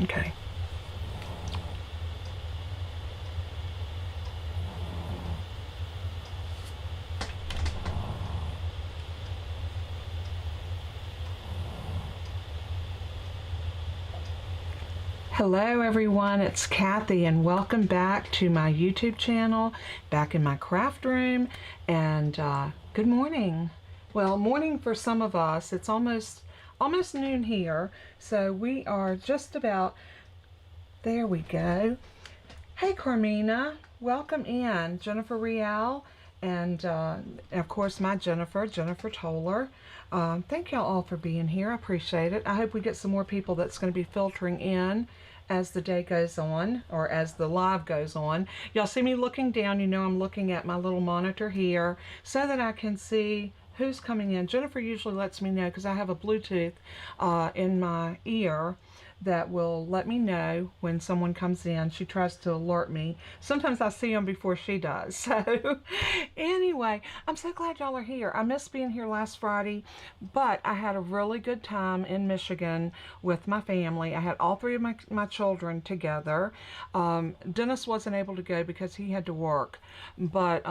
Okay. Hello everyone, it's Kathy and welcome back to my YouTube channel, back in my craft room, and good morning. Well, morning for some of us. It's almost noon here, so we are just about, there we go. Hey Carmina, welcome in. Jennifer Real, and of course my Jennifer Toller. Thank y'all all for being here. I appreciate it. I hope we get some more people that's going to be filtering in as the day goes on, or as the live goes on. Y'all see me looking down. You know I'm looking at my little monitor here so that I can see who's coming in. Jennifer usually lets me know because I have a Bluetooth in my ear that will let me know when someone comes in. She tries to alert me. Sometimes I see them before she does. So anyway, I'm so glad y'all are here. I missed being here last Friday, but I had a really good time in Michigan with my family. I had all three of my children together. Dennis wasn't able to go because he had to work, but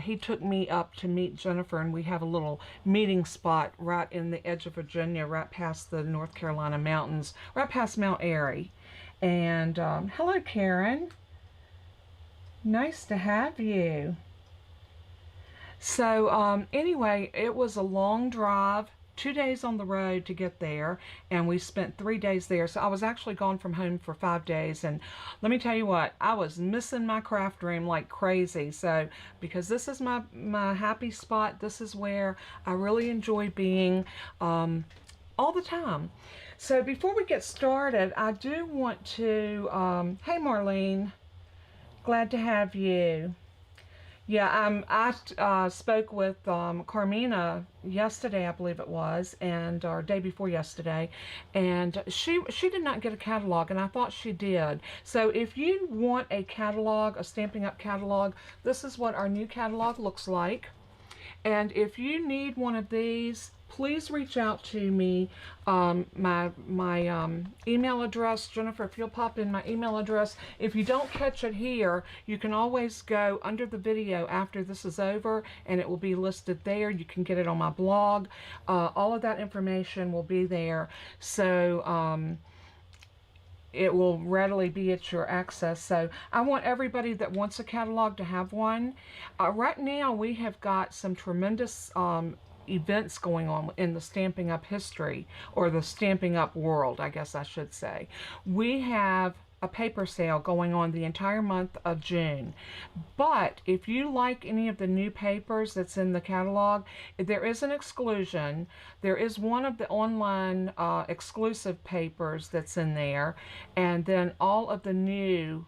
he took me up to meet Jennifer, and we have a little meeting spot right in the edge of Virginia, right past the North Carolina mountains, right past Mount Airy. And hello Karen, nice to have you. So anyway, it was a long drive, 2 days on the road to get there, and we spent 3 days there. So I was actually gone from home for 5 days, and let me tell you what, I was missing my craft room like crazy. So because this is my happy spot, this is where I really enjoy being all the time. So before we get started, I do want to hey Marlene, glad to have you. Yeah, I spoke with Carmina yesterday, I believe it was, and or day before yesterday, and she did not get a catalog, and I thought she did. So if you want a catalog, a Stampin' Up! Catalog, this is what our new catalog looks like. And if you need one of these, please reach out to me. My email address, Jennifer, if you'll pop in my email address. If you don't catch it here, you can always go under the video after this is over, and it will be listed there. You can get it on my blog. All of that information will be there. So it will readily be at your access. So I want everybody that wants a catalog to have one. Right now we have got some tremendous events going on in the Stampin' Up! History, or the Stampin' Up! World, I guess I should say. We have a paper sale going on the entire month of June. But if you like any of the new papers that's in the catalog, there is an exclusion. There is one of the online exclusive papers that's in there, and then all of the new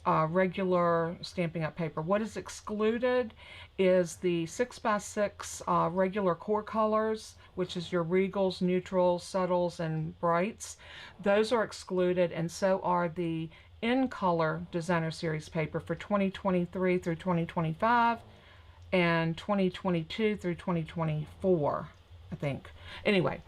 regular Stampin' Up! Paper. What is excluded is the 6x6 regular core colors, which is your regals, neutrals, subtles, and brights. Those are excluded, and so are the in color designer series paper for 2023 through 2025 and 2022 through 2024, I think. Anyway,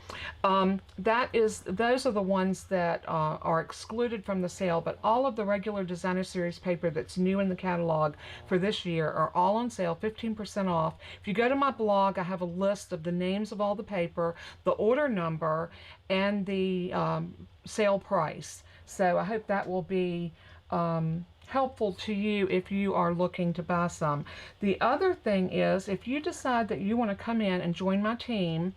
those are the ones that are excluded from the sale, but all of the regular designer series paper that's new in the catalog for this year are all on sale, 15% off. If you go to my blog, I have a list of the names of all the paper, the order number, and the sale price. So I hope that will be helpful to you if you are looking to buy some. The other thing is, if you decide that you want to come in and join my team,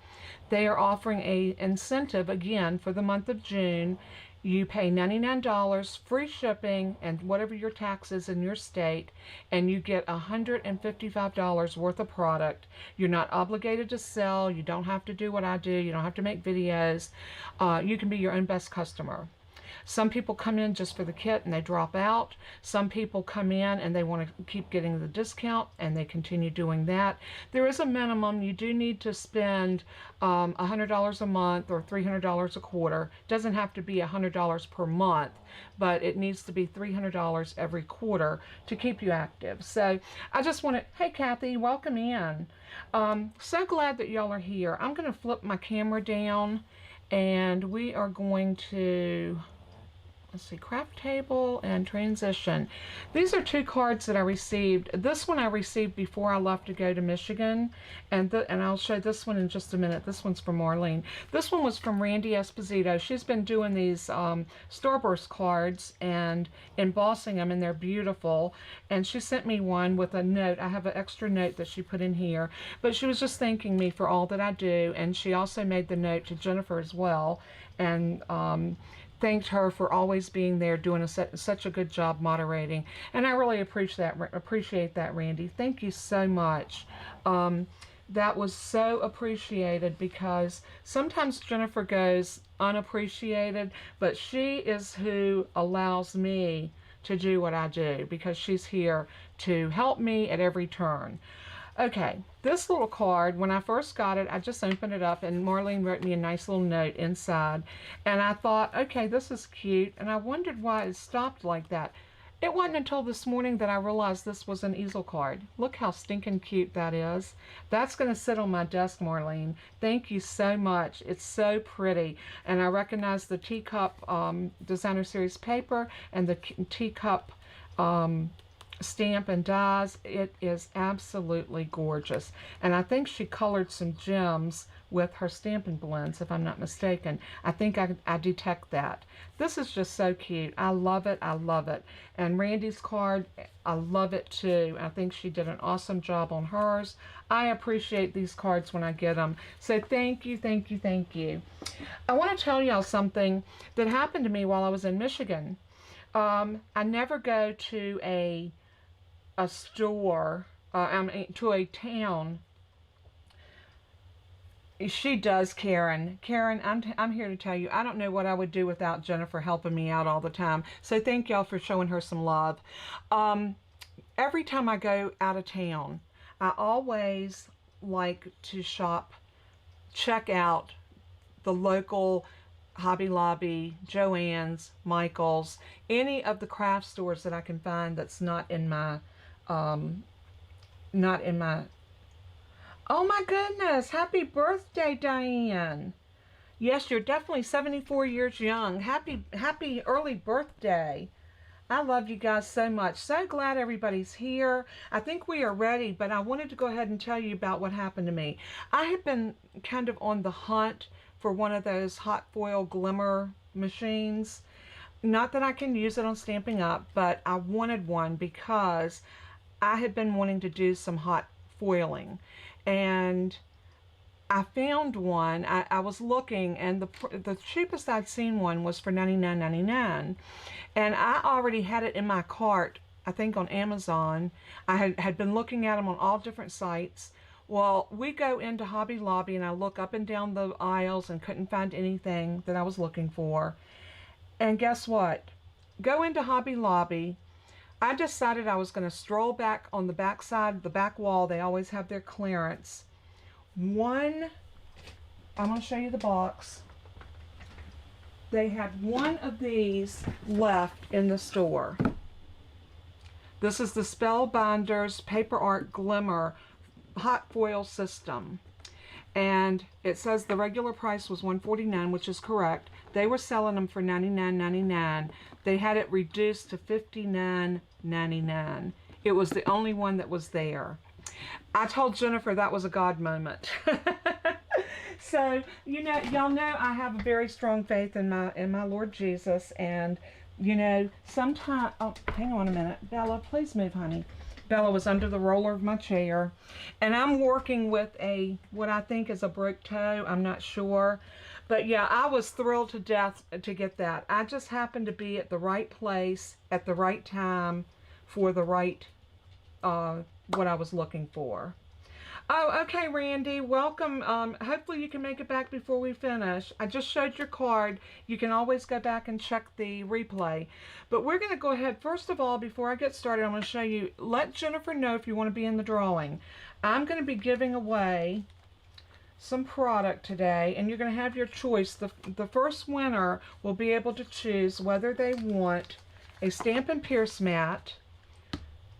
they are offering a incentive again for the month of June. You pay $99, free shipping, and whatever your tax is in your state, and you get $155 worth of product. You're not obligated to sell. You don't have to do what I do. You don't have to make videos. You can be your own best customer. Some people come in just for the kit and they drop out. Some people come in and they want to keep getting the discount and they continue doing that. There is a minimum. You do need to spend $100 a month or $300 a quarter. It doesn't have to be $100 per month, but it needs to be $300 every quarter to keep you active. So I just want to, hey Kathy, welcome in. So glad that y'all are here. I'm going to flip my camera down And we are going to, let's see, craft table and transition. These are two cards that I received. This one I received before I left to go to Michigan, and I'll show this one in just a minute. This one's from Marlene. This one was from Randy Esposito. She's been doing these Starburst cards and embossing them, and they're beautiful. And she sent me one with a note. I have an extra note that she put in here, but she was just thanking me for all that I do, and she also made the note to Jennifer as well, and thanked her for always being there, doing such a good job moderating. And I really appreciate that, Randy. Thank you so much. That was so appreciated, because sometimes Jennifer goes unappreciated, but she is who allows me to do what I do, because she's here to help me at every turn. Okay, this little card, when I first got it, I just opened it up, and Marlene wrote me a nice little note inside. And I thought, okay, this is cute, and I wondered why it stopped like that. It wasn't until this morning that I realized this was an easel card. Look how stinking cute that is. That's going to sit on my desk, Marlene. Thank you so much. It's so pretty. And I recognize the teacup designer series paper and the teacup stamp and dies. It is absolutely gorgeous, and I think she colored some gems with her Stampin' Blends, if I'm not mistaken. I think I detect that. This is just so cute. I love it. I love it. And Randy's card, I love it too. I think she did an awesome job on hers. I appreciate these cards when I get them. So thank you, thank you, thank you. I want to tell y'all something that happened to me while I was in Michigan. I never go to a store, to a town. She does, Karen. Karen, I'm here to tell you, I don't know what I would do without Jennifer helping me out all the time. So thank y'all for showing her some love. Every time I go out of town, I always like to check out the local Hobby Lobby, Joann's, Michael's, any of the craft stores that I can find that's not in my oh my goodness, happy birthday, Diane. Yes, you're definitely 74 years young. Happy early birthday. I love you guys so much. So glad everybody's here. I think we are ready, but I wanted to go ahead and tell you about what happened to me. I have been kind of on the hunt for one of those hot foil glimmer machines. Not that I can use it on Stampin' Up, but I wanted one because I had been wanting to do some hot foiling, and I found one. I was looking, and the cheapest I'd seen one was for $99.99, and I already had it in my cart, I think on Amazon. I had been looking at them on all different sites. Well, we go into Hobby Lobby, and I look up and down the aisles and couldn't find anything that I was looking for. And guess what? Go into Hobby Lobby. I decided I was going to stroll back on the back side, the back wall. They always have their clearance. I'm going to show you the box. They had one of these left in the store. This is the Spellbinders Paper Art Glimmer hot foil system. And it says the regular price was $149, which is correct. They were selling them for $99.99. They had it reduced to $59.99. It was the only one that was there. I told Jennifer that was a God moment. So, you know, y'all know I have a very strong faith in my Lord Jesus, and you know, sometimes, oh, hang on a minute. Bella, please move, honey. Bella was under the roller of my chair, and I'm working with what I think is a broke toe. I'm not sure, but yeah, I was thrilled to death to get that. I just happened to be at the right place at the right time for the right what I was looking for. Oh, okay, Randy, welcome. Hopefully you can make it back before we finish. I just showed your card. You can always go back and check the replay. But we're going to go ahead. First of all, before I get started, I'm going to show you, let Jennifer know if you want to be in the drawing. I'm going to be giving away some product today, and you're going to have your choice. The first winner will be able to choose whether they want a Stampin' Pierce mat,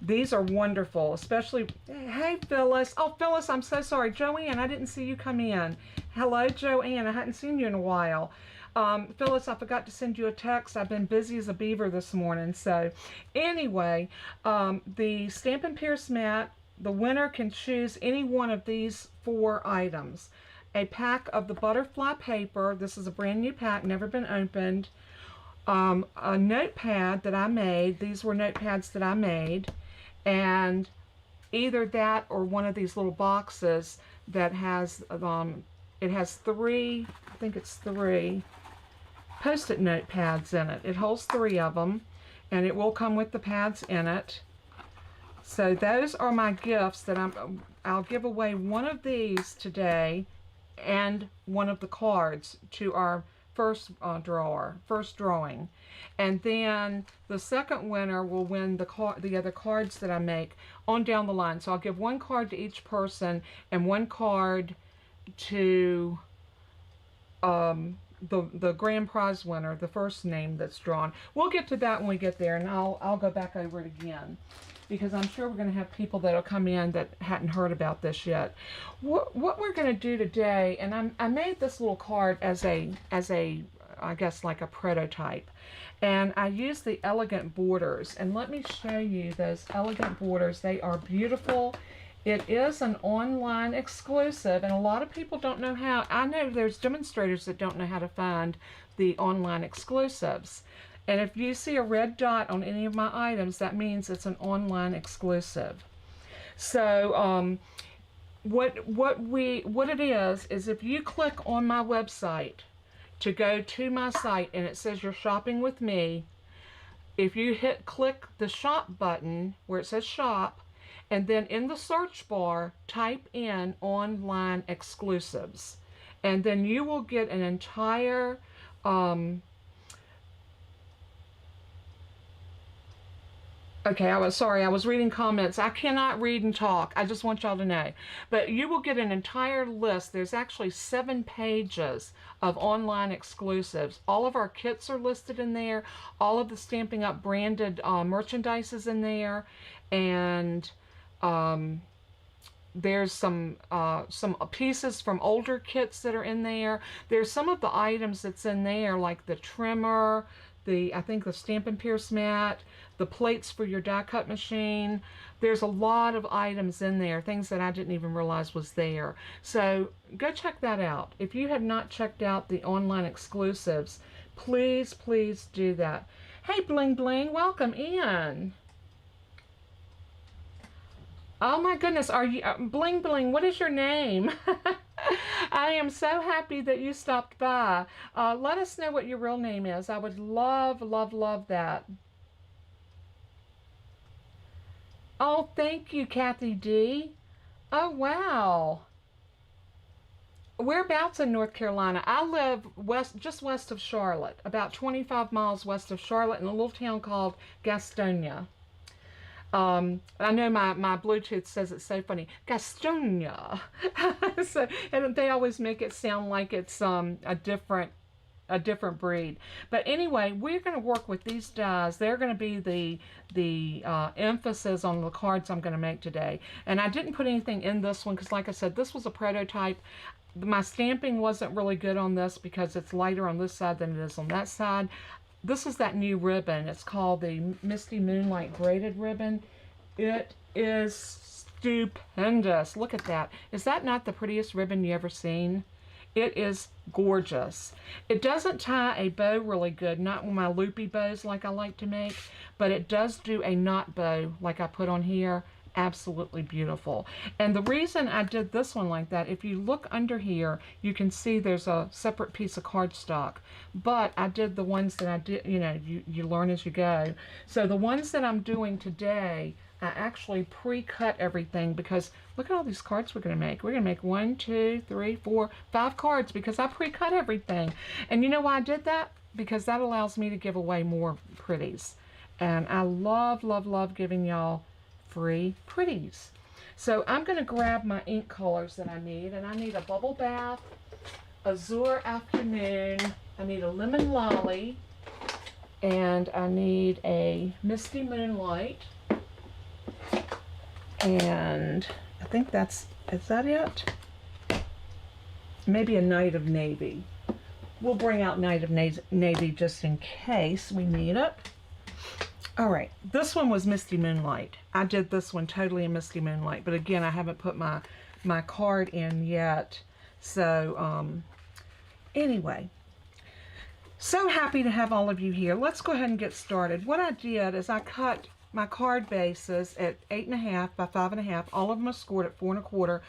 These are wonderful, especially, hey Phyllis. Oh, Phyllis, I'm so sorry. Joanne, I didn't see you come in. Hello, Joanne, I hadn't seen you in a while. Phyllis, I forgot to send you a text. I've been busy as a beaver this morning. So anyway, the Stampin' Pierce mat, the winner can choose any one of these 4 items. A pack of the butterfly paper. This is a brand new pack, never been opened. A notepad that I made. These were notepads that I made. And either that or one of these little boxes that has, it has 3, I think it's 3 Post-it note pads in it. It holds 3 of them, and it will come with the pads in it. So those are my gifts that I'll give away one of these today and one of the cards to our first drawing, and then the second winner will win the other cards that I make on down the line. So I'll give 1 card to each person and 1 card to the grand prize winner, the first name that's drawn. We'll get to that when we get there, and I'll go back over it again, because I'm sure we're going to have people that'll come in that hadn't heard about this yet. What we're going to do today, and I made this little card as a I guess like a prototype, and I used the elegant borders, and let me show you those elegant borders. They are beautiful. It is an online exclusive, and a lot of people don't know how. I know there's demonstrators that don't know how to find the online exclusives. And if you see a red dot on any of my items, that means it's an online exclusive. So what it is if you click on my website to go to my site and it says you're shopping with me, if you click the shop button where it says shop, and then in the search bar type in online exclusives, and then you will get an entire okay, I was reading comments. I cannot read and talk. I just want y'all to know. But you will get an entire list. There's actually 7 pages of online exclusives. All of our kits are listed in there. All of the Stampin' Up! Branded merchandise is in there. And there's some pieces from older kits that are in there. There's some of the items that's in there, like the trimmer, I think the Stampin' Pierce mat, the plates for your die cut machine. There's a lot of items in there, things that I didn't even realize was there. So go check that out. If you have not checked out the online exclusives, please, please do that. Hey, Bling Bling, welcome in. Oh my goodness, are you, Bling Bling, what is your name? I am so happy that you stopped by. Let us know what your real name is. I would love, love, love that. Oh, thank you, Kathy D. Oh, wow. Whereabouts in North Carolina? I live just west of Charlotte, about 25 miles west of Charlotte, in a little town called Gastonia. I know my Bluetooth says it's so funny, Gastonia. So, and they always make it sound like it's a different breed. But anyway, we're going to work with these dies. They're going to be the emphasis on the cards I'm going to make today. And I didn't put anything in this one because, like I said, this was a prototype. My stamping wasn't really good on this because it's lighter on this side than it is on that side. This is that new ribbon. It's called the Misty Moonlight Braided Ribbon. It is stupendous. Look at that. Is that not the prettiest ribbon you ever seen? It is gorgeous. It doesn't tie a bow really good, not with my loopy bows like I like to make, but it does do a knot bow like I put on here. Absolutely beautiful. And the reason I did this one like that, if you look under here, you can see there's a separate piece of cardstock. But I did the ones that I did, you know, you learn as you go. So the ones that I'm doing today, I actually pre-cut everything because look at all these cards we're going to make. We're going to make 1, 2, 3, 4, 5 cards because I pre-cut everything. And you know why I did that? Because that allows me to give away more pretties. And I love, love, love giving y'all free pretties. So I'm going to grab my ink colors that I need, and I need a Bubble Bath, Azure Afternoon, I need a Lemon Lolly, and I need a Misty Moonlight. And I think is that it? Maybe a Night of Navy. We'll bring out Night of Navy just in case we need it. All right, this one was Misty Moonlight. I did this one totally in Misty Moonlight, but again, I haven't put my card in yet. So anyway, so happy to have all of you here. Let's go ahead and get started. What I did is I cut my card bases at 8.5 by 5.5. All of them are scored at 4.25.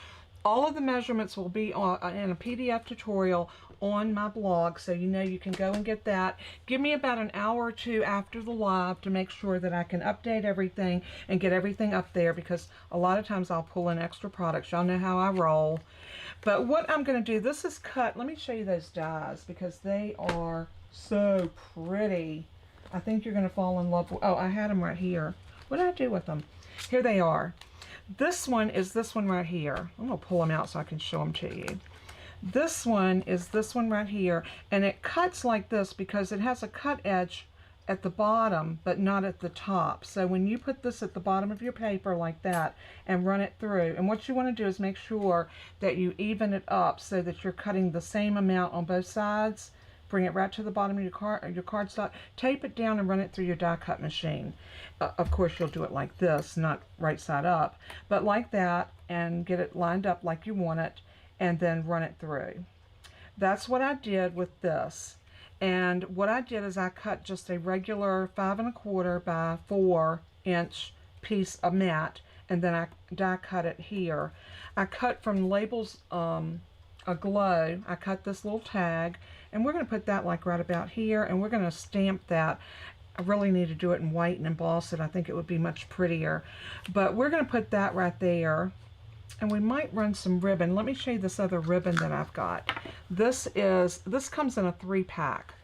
All of the measurements will be in a PDF tutorial on my blog, so you know you can go and get that. Give me about an hour or two after the live to make sure that I can update everything and get everything up there, because a lot of times I'll pull in extra products. Y'all know how I roll. But what I'm going to do, this is cut. Let me show you those dies because they are so pretty. I think you're going to fall in love with. Oh, I had them right here. What did I do with them? Here they are. This one is this one right here. I'm going to pull them out so I can show them to you. This one is this one right here, and it cuts like this because it has a cut edge at the bottom but not at the top. So when you put this at the bottom of your paper like that and run it through, and what you want to do is make sure that you even it up so that you're cutting the same amount on both sides. Bring it right to the bottom of your cardstock, tape it down and run it through your die cut machine. Of course you'll do it like this, not right side up, but like that, and get it lined up like you want it, and then run it through. That's what I did with this. And what I did is I cut just a regular 5.25 by 4-inch piece of mat, and then I die cut it here. I cut from Labels Aglow, I cut this little tag, and we're going to put that like right about here, and we're going to stamp that. I really need to do it in white and emboss it. I think it would be much prettier. But we're going to put that right there, and we might run some ribbon. Let me show you this other ribbon that I've got. This comes in a 3-pack,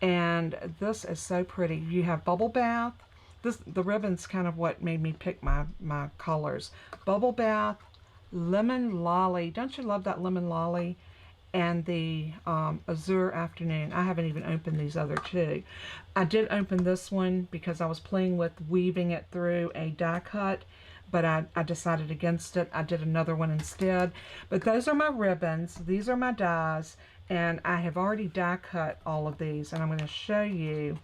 and this is so pretty. You have Bubble Bath. The ribbon's kind of what made me pick my colors. Bubble Bath, Lemon Lolly. Don't you love that Lemon Lolly? And the Azure Afternoon. I haven't even opened these other two. I did open this one because I was playing with weaving it through a die cut, but I decided against it. I did another one instead. But those are my ribbons. These are my dies, and I have already die cut all of these, and I'm going to show you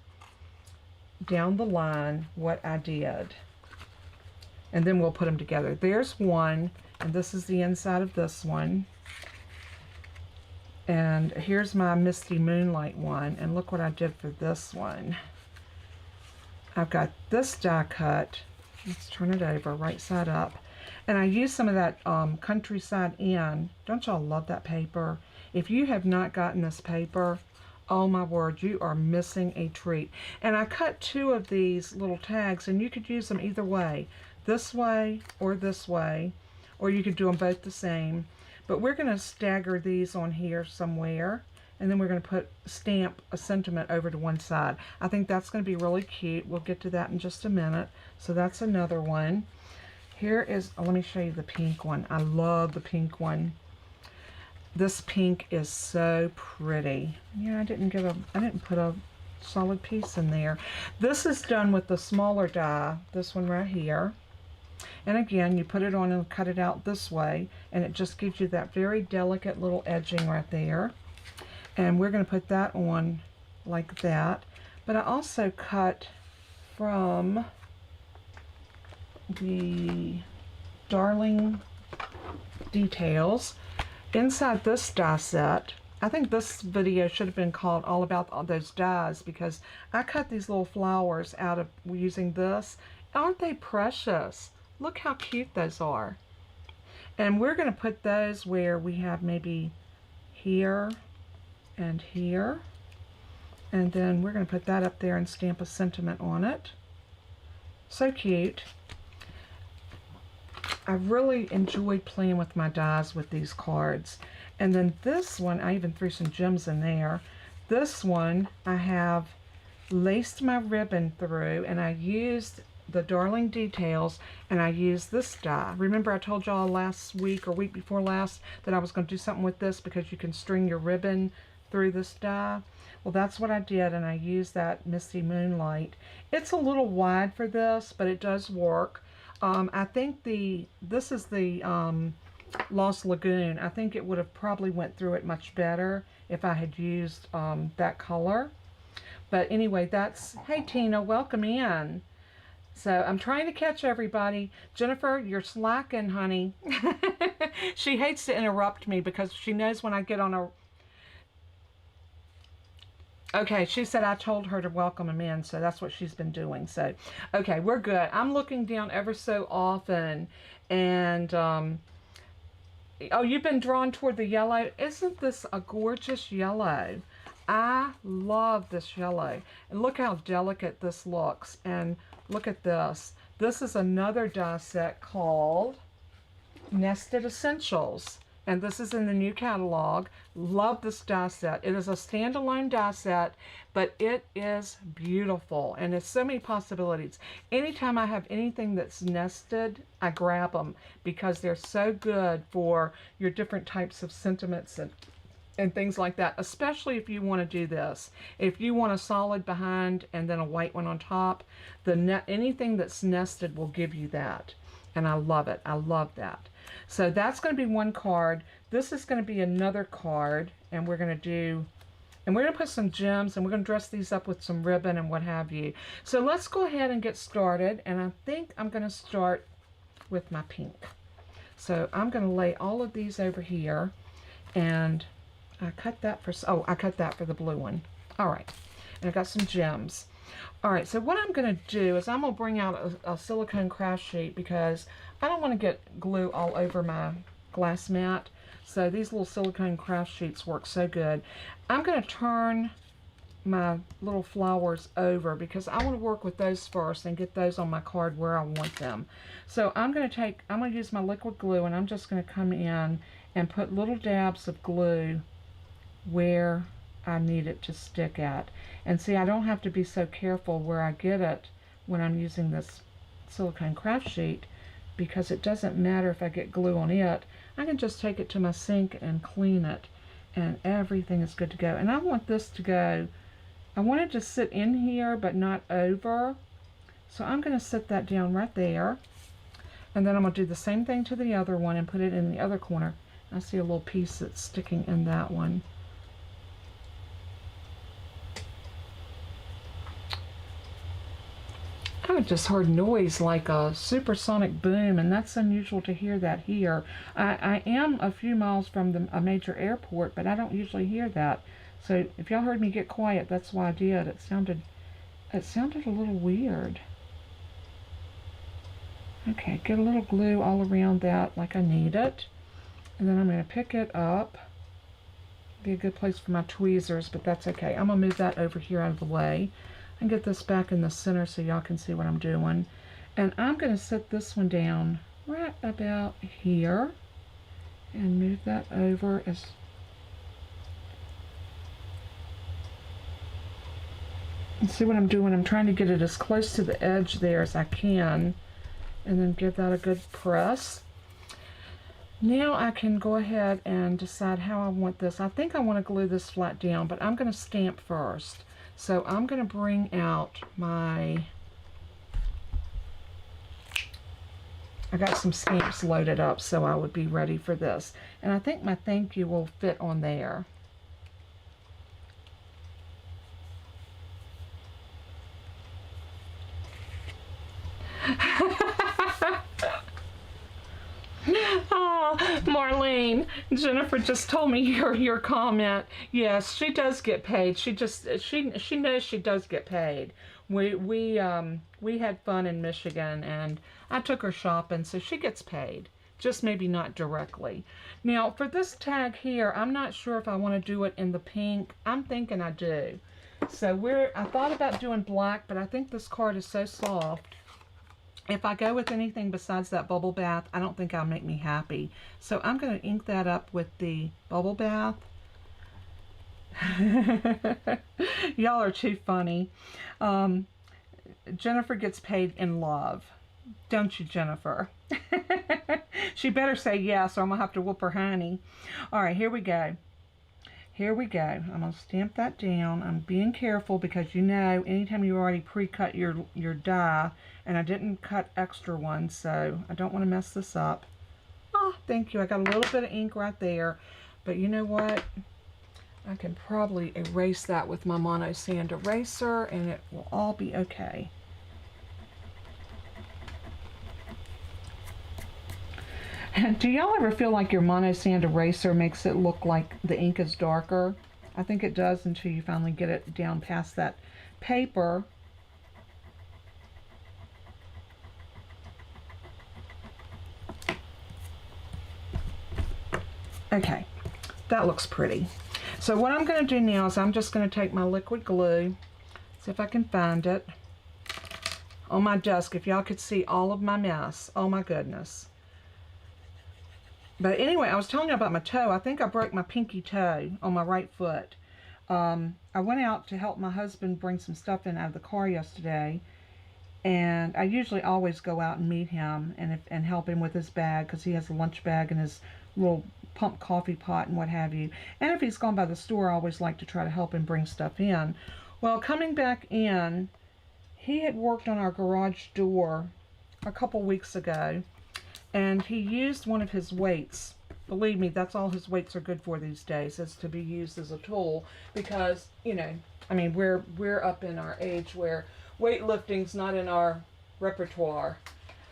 down the line what I did. And then we'll put them together. There's one, and this is the inside of this one. And here's my Misty Moonlight one, and look what I did for this one. I've got this die cut. Let's turn it over, right side up. And I used some of that Countryside Inn. Don't y'all love that paper? If you have not gotten this paper, oh my word, you are missing a treat. And I cut 2 of these little tags, and you could use them either way. This way, or you could do them both the same. But we're going to stagger these on here somewhere, and then we're going to stamp a sentiment over to one side. I think that's going to be really cute. We'll get to that in just a minute. So that's another one. Here is, let me show you the pink one. I love the pink one. This pink is so pretty. Yeah, I didn't put a solid piece in there. This is done with the smaller die, this one right here. And again, you put it on and cut it out this way, and it just gives you that very delicate little edging right there. And we're going to put that on like that. But I also cut from the Darling Details. Inside this die set, I think this video should have been called all about all those dies, because I cut these little flowers out of using this. Aren't they precious? Look how cute those are. And we're going to put those where we have maybe here and here. And then we're going to put that up there and stamp a sentiment on it. So cute. I really enjoyed playing with my dies with these cards. And then this one, I even threw some gems in there. This one, I have laced my ribbon through, and I used the Darling Details, and I used this die. Remember I told y'all last week or week before last that I was going to do something with this because you can string your ribbon through this die? Well, that's what I did, and I used that Misty Moonlight. It's a little wide for this, but it does work. I think this is the Lost Lagoon. I think it would have probably went through it much better if I had used that color. But anyway, that's, hey Tina, welcome in. So I'm trying to catch everybody. Jennifer, you're slacking, honey. She hates to interrupt me because she knows when I get on a... Okay, she said I told her to welcome him in, so that's what she's been doing. So, okay, we're good. I'm looking down ever so often, and, oh, you've been drawn toward the yellow. Isn't this a gorgeous yellow? I love this yellow. And look how delicate this looks. And look at this. This is another die set called Nested Essentials. And this is in the new catalog. Love this die set. It is a standalone die set, but it is beautiful. And there's so many possibilities. Anytime I have anything that's nested, I grab them because they're so good for your different types of sentiments and things like that, especially if you want to do this. If you want a solid behind and then a white one on top, anything that's nested will give you that. And I love it. I love that. So that's going to be one card. This is going to be another card, and we're going to put some gems, and we're going to dress these up with some ribbon and what have you. So let's go ahead and get started, and I think I'm going to start with my pink. So I'm going to lay all of these over here, and I cut that for the blue one. All right, and I got some gems. All right, so what I'm going to do is I'm going to bring out a silicone craft sheet because I don't want to get glue all over my glass mat. So these little silicone craft sheets work so good. I'm going to turn my little flowers over because I want to work with those first and get those on my card where I want them. So I'm going to use my liquid glue, and I'm just going to come in and put little dabs of glue where I need it to stick at. And see, I don't have to be so careful where I get it when I'm using this silicone craft sheet because it doesn't matter if I get glue on it. I can just take it to my sink and clean it, and everything is good to go. And I want this to go, I want it to sit in here but not over. So I'm going to set that down right there. And then I'm going to do the same thing to the other one and put it in the other corner. I see a little piece that's sticking in that one. I just heard noise like a supersonic boom, and that's unusual to hear that here. I am a few miles from a major airport, but I don't usually hear that. So if y'all heard me get quiet, that's why I did. It sounded a little weird. Okay, get a little glue all around that like I need it. And then I'm going to pick it up. Be a good place for my tweezers, but that's okay. I'm going to move that over here out of the way and get this back in the center so y'all can see what I'm doing. And I'm going to set this one down right about here and move that over as... And see what I'm doing? I'm trying to get it as close to the edge there as I can, and then give that a good press. Now I can go ahead and decide how I want this. I think I want to glue this flat down, but I'm going to stamp first. So I'm going to bring out I got some stamps loaded up so I would be ready for this. And I think my thank you will fit on there. Oh, Marlene, Jennifer just told me your comment. Yes, she does get paid. She knows she does get paid. We had fun in Michigan, and I took her shopping, so she gets paid. Just maybe not directly. Now for this tag here, I'm not sure if I want to do it in the pink. I'm thinking I do. So I thought about doing black, but I think this card is so soft. If I go with anything besides that bubble bath, I don't think it'll make me happy. So I'm going to ink that up with the bubble bath. Y'all are too funny. Jennifer gets paid in love. Don't you, Jennifer? She better say yes or I'm going to have to whoop her honey. All right, here we go. here we go. I'm going to stamp that down. I'm being careful because you know, anytime you already pre-cut your die, and I didn't cut extra ones, so I don't want to mess this up. Oh, thank you. I got a little bit of ink right there, but you know what? I can probably erase that with my mono sand eraser, and it will all be okay. And do y'all ever feel like your mono sand eraser makes it look like the ink is darker? I think it does until you finally get it down past that paper. Okay, that looks pretty. So what I'm going to do now is I'm just going to take my liquid glue, see if I can find it, on my desk. If y'all could see all of my mess, oh my goodness. But anyway, I was telling you about my toe. I think I broke my pinky toe on my right foot. I went out to help my husband bring some stuff in out of the car yesterday, and I usually always go out and meet him and help him with his bag, because he has a lunch bag and his little pump coffee pot and what have you. And if he's gone by the store, I always like to try to help him bring stuff in. Well, coming back in, he had worked on our garage door a couple weeks ago, and he used one of his weights. Believe me, that's all his weights are good for these days, is to be used as a tool, because, you know, I mean, we're up in our age where weightlifting's not in our repertoire.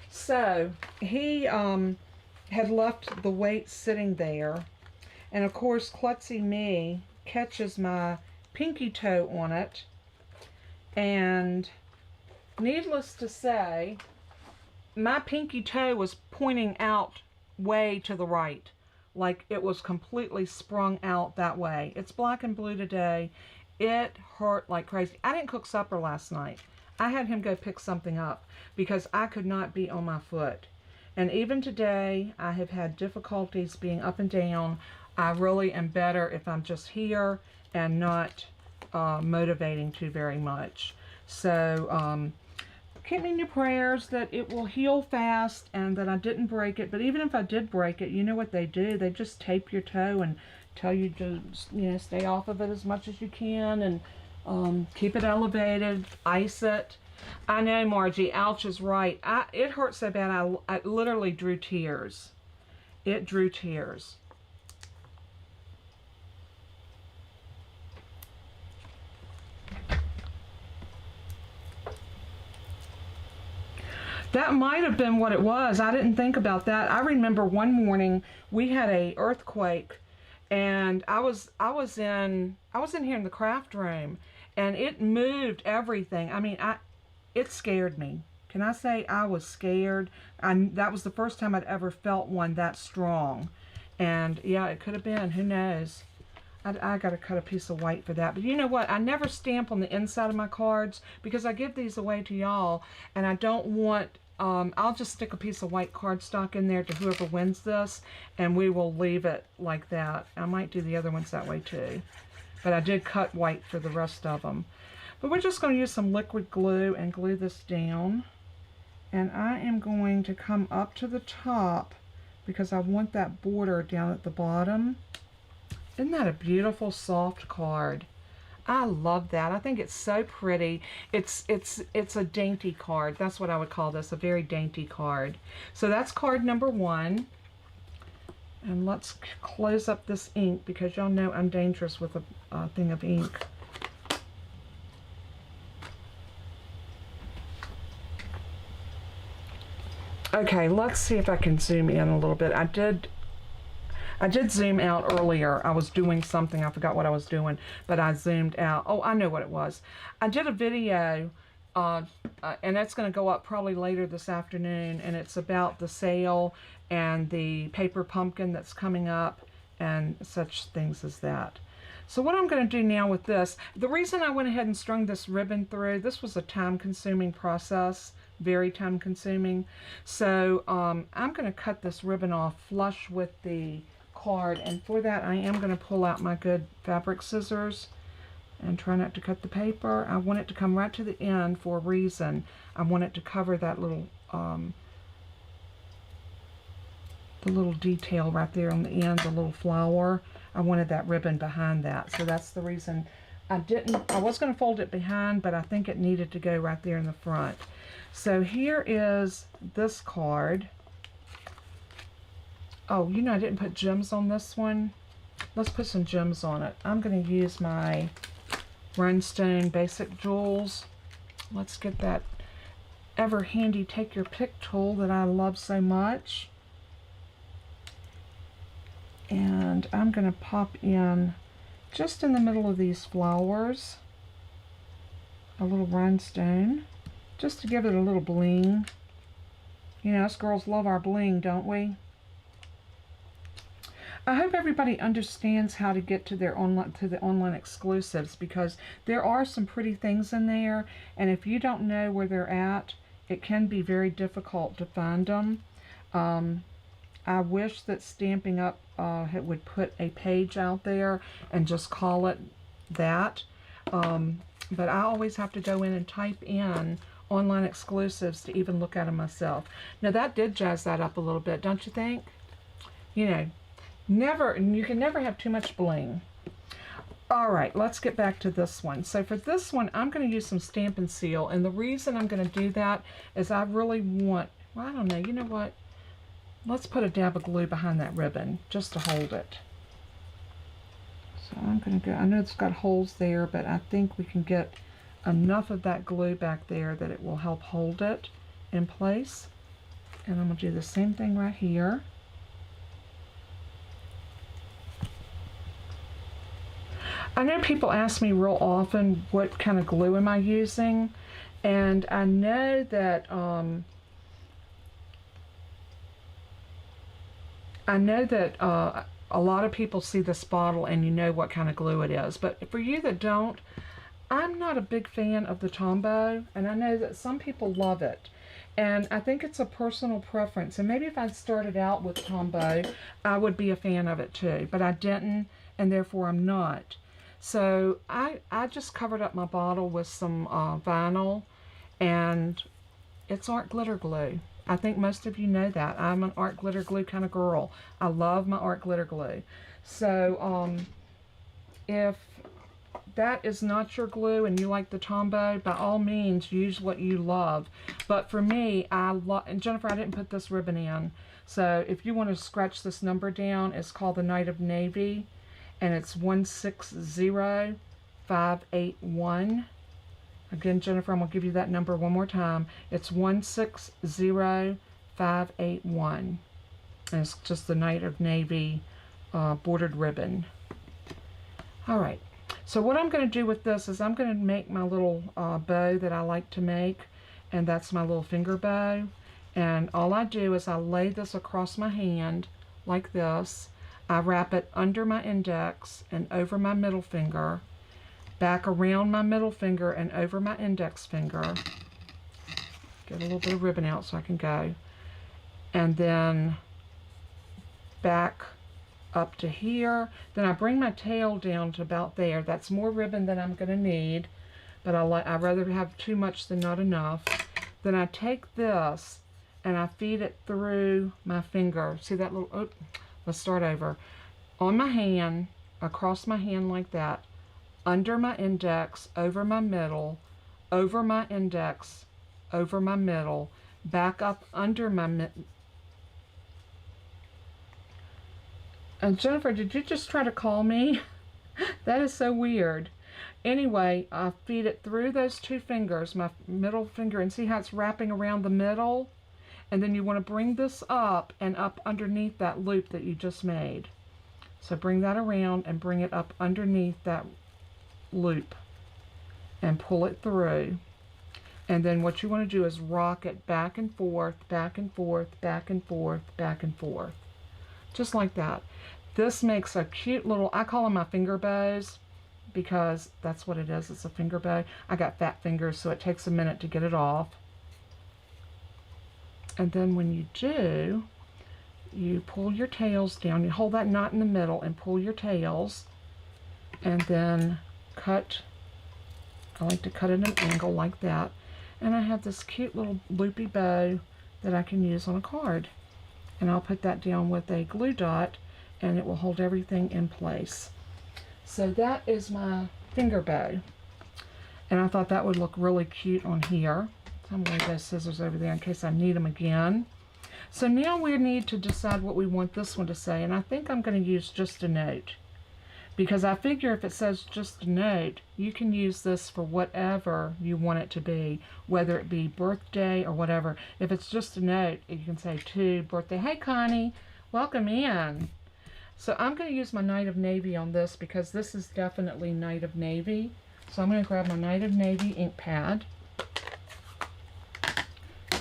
So he had left the weight sitting there, and of course klutzy me catches my pinky toe on it, and needless to say, my pinky toe was pointing out way to the right, like it was completely sprung out that way. It's black and blue today. It hurt like crazy. I didn't cook supper last night. I had him go pick something up because I could not be on my foot. And even today, I have had difficulties being up and down. I really am better if I'm just here and not motivating too very much. So keep me in your prayers that it will heal fast and that I didn't break it. But even if I did break it, you know what they do? They just tape your toe and tell you to, you know, stay off of it as much as you can, and keep it elevated, ice it. I know, Margie, ouch is right. It hurt so bad I literally drew tears. It drew tears. That might have been what it was. I didn't think about that. I remember one morning we had a earthquake, and I was in here in the craft room, and it moved everything. I mean, it scared me. Can I say I was scared? That was the first time I'd ever felt one that strong. And yeah, it could have been. Who knows? I got to cut a piece of white for that. But you know what? I never stamp on the inside of my cards because I give these away to y'all, and I don't want, I'll just stick a piece of white cardstock in there to whoever wins this, and we will leave it like that. I might do the other ones that way too. But I did cut white for the rest of them. But we're just going to use some liquid glue and glue this down. And I am going to come up to the top because I want that border down at the bottom. Isn't that a beautiful soft card? I love that. I think it's so pretty. It's a dainty card. That's what I would call this, a very dainty card. So that's card number 1. And let's close up this ink because y'all know I'm dangerous with a thing of ink. Okay, let's see if I can zoom in a little bit. I did zoom out earlier. I was doing something. I forgot what I was doing, but I zoomed out. Oh, I know what it was. I did a video, and that's going to go up probably later this afternoon, and it's about the sale and the paper pumpkin that's coming up and such things as that. So what I'm going to do now with this, the reason I went ahead and strung this ribbon through, this was a time-consuming process, very time-consuming. So I'm going to cut this ribbon off flush with the card, and for that I am going to pull out my good fabric scissors and try not to cut the paper. I want it to come right to the end for a reason. I want it to cover that little the little detail right there on the end, the little flower. I wanted that ribbon behind that. So that's the reason I was going to fold it behind, but I think it needed to go right there in the front. So here is this card. Oh, you know, I didn't put gems on this one. Let's put some gems on it. I'm going to use my Rhinestone Basic Jewels. Let's get that ever handy take your pick tool that I love so much. And I'm going to pop in just in the middle of these flowers a little rhinestone, just to give it a little bling. You know, us girls love our bling, don't we? I hope everybody understands how to get to the online exclusives, because there are some pretty things in there, and if you don't know where they're at, it can be very difficult to find them. I wish that Stampin' Up! Would put a page out there and just call it that. But I always have to go in and type in online exclusives to even look at them myself. Now that did jazz that up a little bit, don't you think? You know, you can never have too much bling. All right, let's get back to this one. So for this one, I'm going to use some Stampin' Seal, and the reason I'm going to do that is I really want, well, I don't know, you know what? Let's put a dab of glue behind that ribbon just to hold it. So I'm going to go, I know it's got holes there, but I think we can get enough of that glue back there that it will help hold it in place. And I'm going to do the same thing right here. I know people ask me real often what kind of glue am I using, and I know that a lot of people see this bottle and you know what kind of glue it is. But for you that don't, I'm not a big fan of the Tombow, and I know that some people love it. And I think it's a personal preference. And maybe if I'd started out with Tombow, I would be a fan of it too. But I didn't, and therefore I'm not. So I just covered up my bottle with some vinyl, and it's art glitter glue. I think most of you know that. I'm an art glitter glue kind of girl. I love my art glitter glue. So if that is not your glue and you like the Tombow, by all means use what you love. But for me, and Jennifer, I didn't put this ribbon in. So if you want to scratch this number down, it's called the Night of Navy, and it's 160581. Again, Jennifer, I'm going to give you that number one more time. It's 160581. And it's just the Night of Navy bordered ribbon. All right. So what I'm going to do with this is I'm going to make my little bow that I like to make. And that's my little finger bow. And all I do is I lay this across my hand like this. I wrap it under my index and over my middle finger, back around my middle finger and over my index finger. Get a little bit of ribbon out so I can go. And then back up to here. Then I bring my tail down to about there. That's more ribbon than I'm going to need, but I'd rather have too much than not enough. Then I take this and I feed it through my finger. See that little, oh, let's start over. On my hand, across my hand like that, under my index, over my middle, over my index, over my middle, back up under my And Jennifer, did you just try to call me? That is so weird. Anyway, I feed it through those two fingers, my middle finger, and see how it's wrapping around the middle? And then you want to bring this up and up underneath that loop that you just made. So bring that around and bring it up underneath that loop and pull it through. And then what you want to do is rock it back and forth, back and forth, back and forth, back and forth. Just like that. This makes a cute little, I call them my finger bows because that's what it is. It's a finger bow. I got fat fingers, so it takes a minute to get it off. And then when you do, you pull your tails down. You hold that knot in the middle and pull your tails, and then cut. I like to cut at an angle like that. And I have this cute little loopy bow that I can use on a card. And I'll put that down with a glue dot, and it will hold everything in place. So that is my finger bow. And I thought that would look really cute on here. So I'm going to lay those scissors over there in case I need them again. So now we need to decide what we want this one to say. And I think I'm going to use just a note. Because I figure if it says just a note, you can use this for whatever you want it to be. Whether it be birthday or whatever. If it's just a note, you can say to birthday. Hey Connie, welcome in. So I'm going to use my Night of Navy on this because this is definitely Night of Navy. So I'm going to grab my Night of Navy ink pad.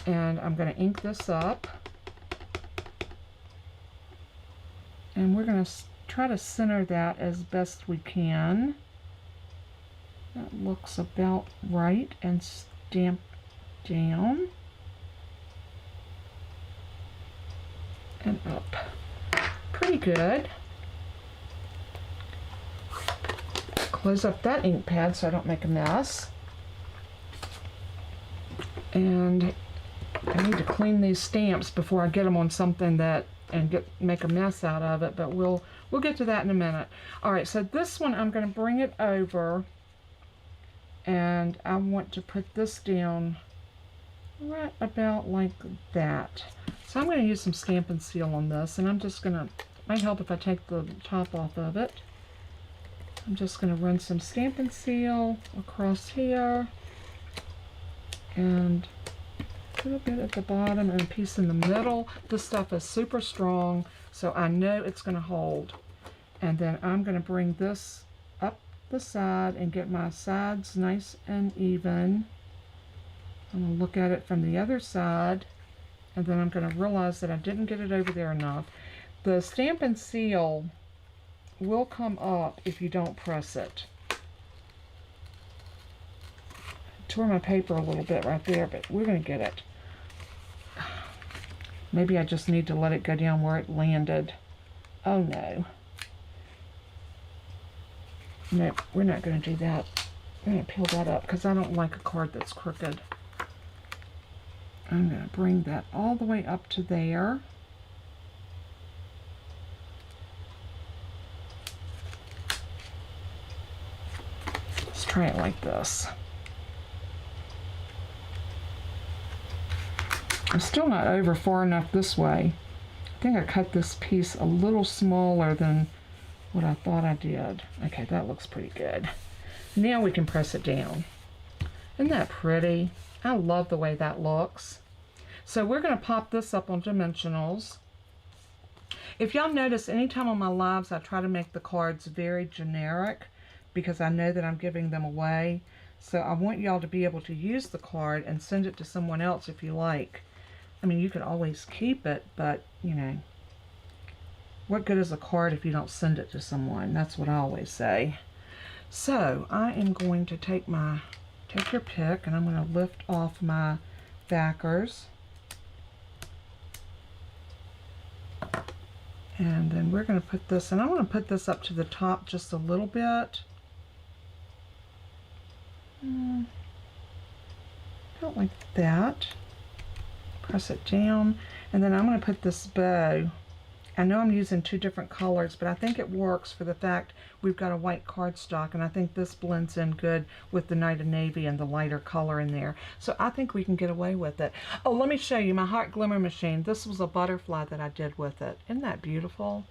And I'm going to ink this up. And we're going to try to center that as best we can. That looks about right. And stamp down. And up. Pretty good. Close up that ink pad so I don't make a mess. And I need to clean these stamps before I get them on something that and make a mess out of it, but we'll get to that in a minute. All right, so this one I'm going to bring it over, and I want to put this down right about like that. So I'm going to use some Stampin' Seal on this, and I'm just going to, might help if I take the top off of it. I'm just going to run some Stampin' Seal across here, and a little bit at the bottom and a piece in the middle. This stuff is super strong, so I know it's going to hold. And then I'm going to bring this up the side and get my sides nice and even. I'm going to look at it from the other side, and then I'm going to realize that I didn't get it over there enough. The Stampin' Seal will come up if you don't press it. Tore my paper a little bit right there, but we're going to get it. Maybe I just need to let it go down where it landed. Oh no. No, we're not going to do that. I'm going to peel that up because I don't like a card that's crooked. I'm going to bring that all the way up to there. Let's try it like this. I'm still not over far enough this way. I think I cut this piece a little smaller than what I thought I did. Okay, that looks pretty good. Now we can press it down. Isn't that pretty? I love the way that looks. So we're going to pop this up on dimensionals. If y'all notice, anytime on my lives I try to make the cards very generic because I know that I'm giving them away. So I want y'all to be able to use the card and send it to someone else if you like. I mean, you could always keep it, but, you know, what good is a card if you don't send it to someone? That's what I always say. So I am going to take your pick, and I'm going to lift off my backers. And then we're going to put this, and I want to put this up to the top just a little bit. About like that. Press it down, and then I'm going to put this bow. I know I'm using two different colors, but I think it works for the fact we've got a white cardstock, and I think this blends in good with the Night of Navy and the lighter color in there. So I think we can get away with it. Oh, let me show you my Heart Glimmer machine. This was a butterfly that I did with it. Isn't that beautiful?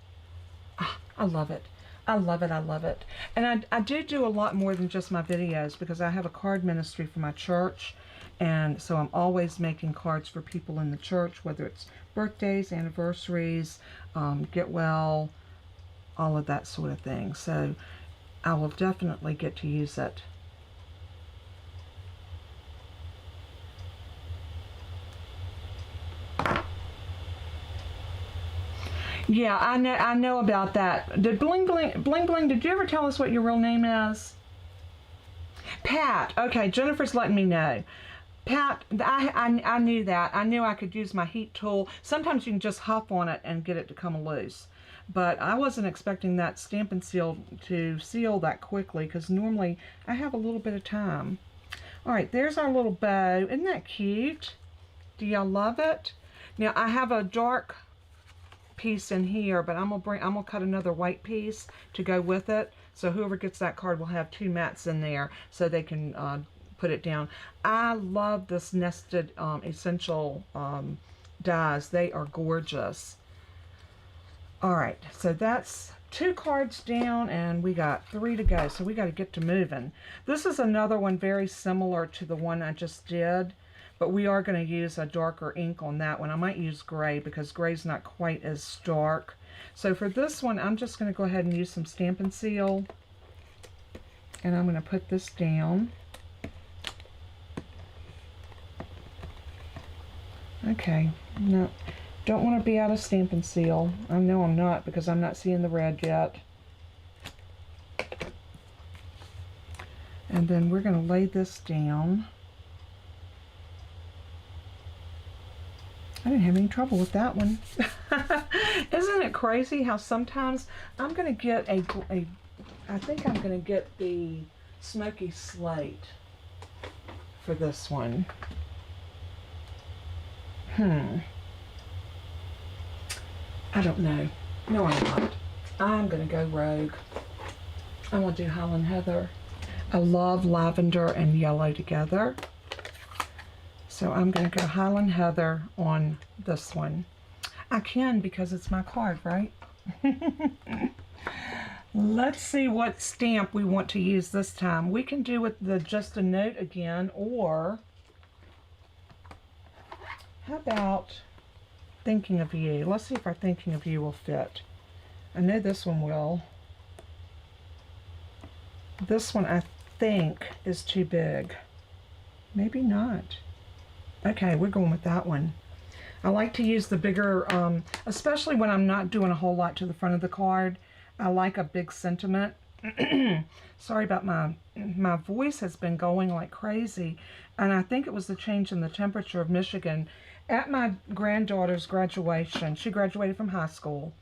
Ah, I love it. I love it. I love it. And I do a lot more than just my videos because I have a card ministry for my church. And so I'm always making cards for people in the church, whether it's birthdays, anniversaries, get well, all of that sort of thing. So I will definitely get to use it. Yeah, I know about that. Did Bling, did you ever tell us what your real name is? Pat. Okay, Jennifer's letting me know. Pat, I knew that. I knew I could use my heat tool. Sometimes you can just huff on it and get it to come loose. But I wasn't expecting that Stampin' Seal to seal that quickly because normally I have a little bit of time. Alright, there's our little bow. Isn't that cute? Do y'all love it? Now I have a dark piece in here, but I'm gonna cut another white piece to go with it. So whoever gets that card will have 2 mats in there so they can put it down. I love this nested essential dies. They are gorgeous. All right, so that's 2 cards down and we got 3 to go. So we got to get to moving. This is another one very similar to the one I just did, but we are going to use a darker ink on that one. I might use gray because gray's not quite as stark. So for this one, I'm just going to go ahead and use some Stampin' Seal. And I'm going to put this down. Okay, no, don't want to be out of Stampin' Seal. I know I'm not because I'm not seeing the red yet. And then we're going to lay this down. I didn't have any trouble with that one. Isn't it crazy how sometimes I'm going to get I think I'm going to get the Smoky Slate for this one. I don't know. No, I'm not. I'm going to go rogue. I'm going to do Highland Heather. I love lavender and yellow together. So I'm going to go Highland Heather on this one. I can because it's my card, right? Let's see what stamp we want to use this time. We can do with the Just a Note again, or how about Thinking of You? Let's see if our Thinking of You will fit. I know this one will. This one I think is too big. Maybe not. Okay, we're going with that one. I like to use the bigger, especially when I'm not doing a whole lot to the front of the card. I like a big sentiment. Sorry about my voice has been going like crazy, and I think it was the change in the temperature of Michigan. At my granddaughter's graduation, she graduated from high school.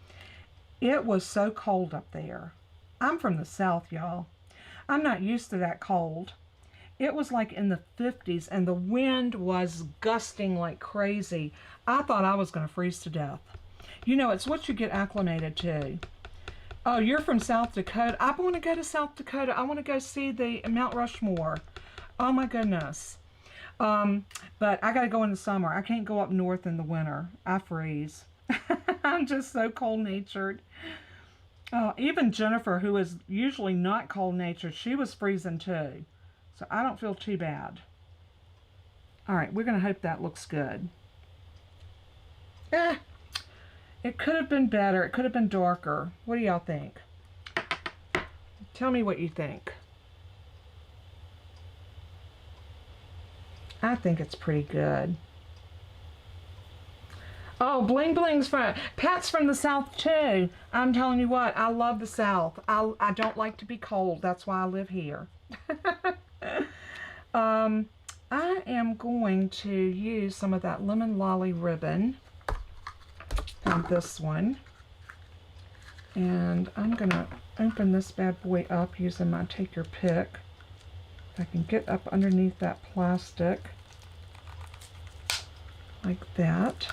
It was so cold up there. I'm from the South, y'all. I'm not used to that cold. It was like in the 50s, and the wind was gusting like crazy. I thought I was going to freeze to death. You know, it's what you get acclimated to. Oh, you're from South Dakota. I want to go to South Dakota. I want to go see the Mount Rushmore. Oh my goodness. But I got to go in the summer. I can't go up north in the winter. I freeze. I'm just so cold-natured. Even Jennifer, who is usually not cold-natured, she was freezing too. So I don't feel too bad. All right, we're going to hope that looks good. It could have been better. It could have been darker. What do y'all think? Tell me what you think. I think it's pretty good. Oh, Bling Bling's from Pat's from the South too. I'm telling you what, I love the South. I don't like to be cold. That's why I live here. I am going to use some of that Lemon Lolly ribbon on this one, and I'm gonna open this bad boy up using my Take Your Pick. If I can get up underneath that plastic like that,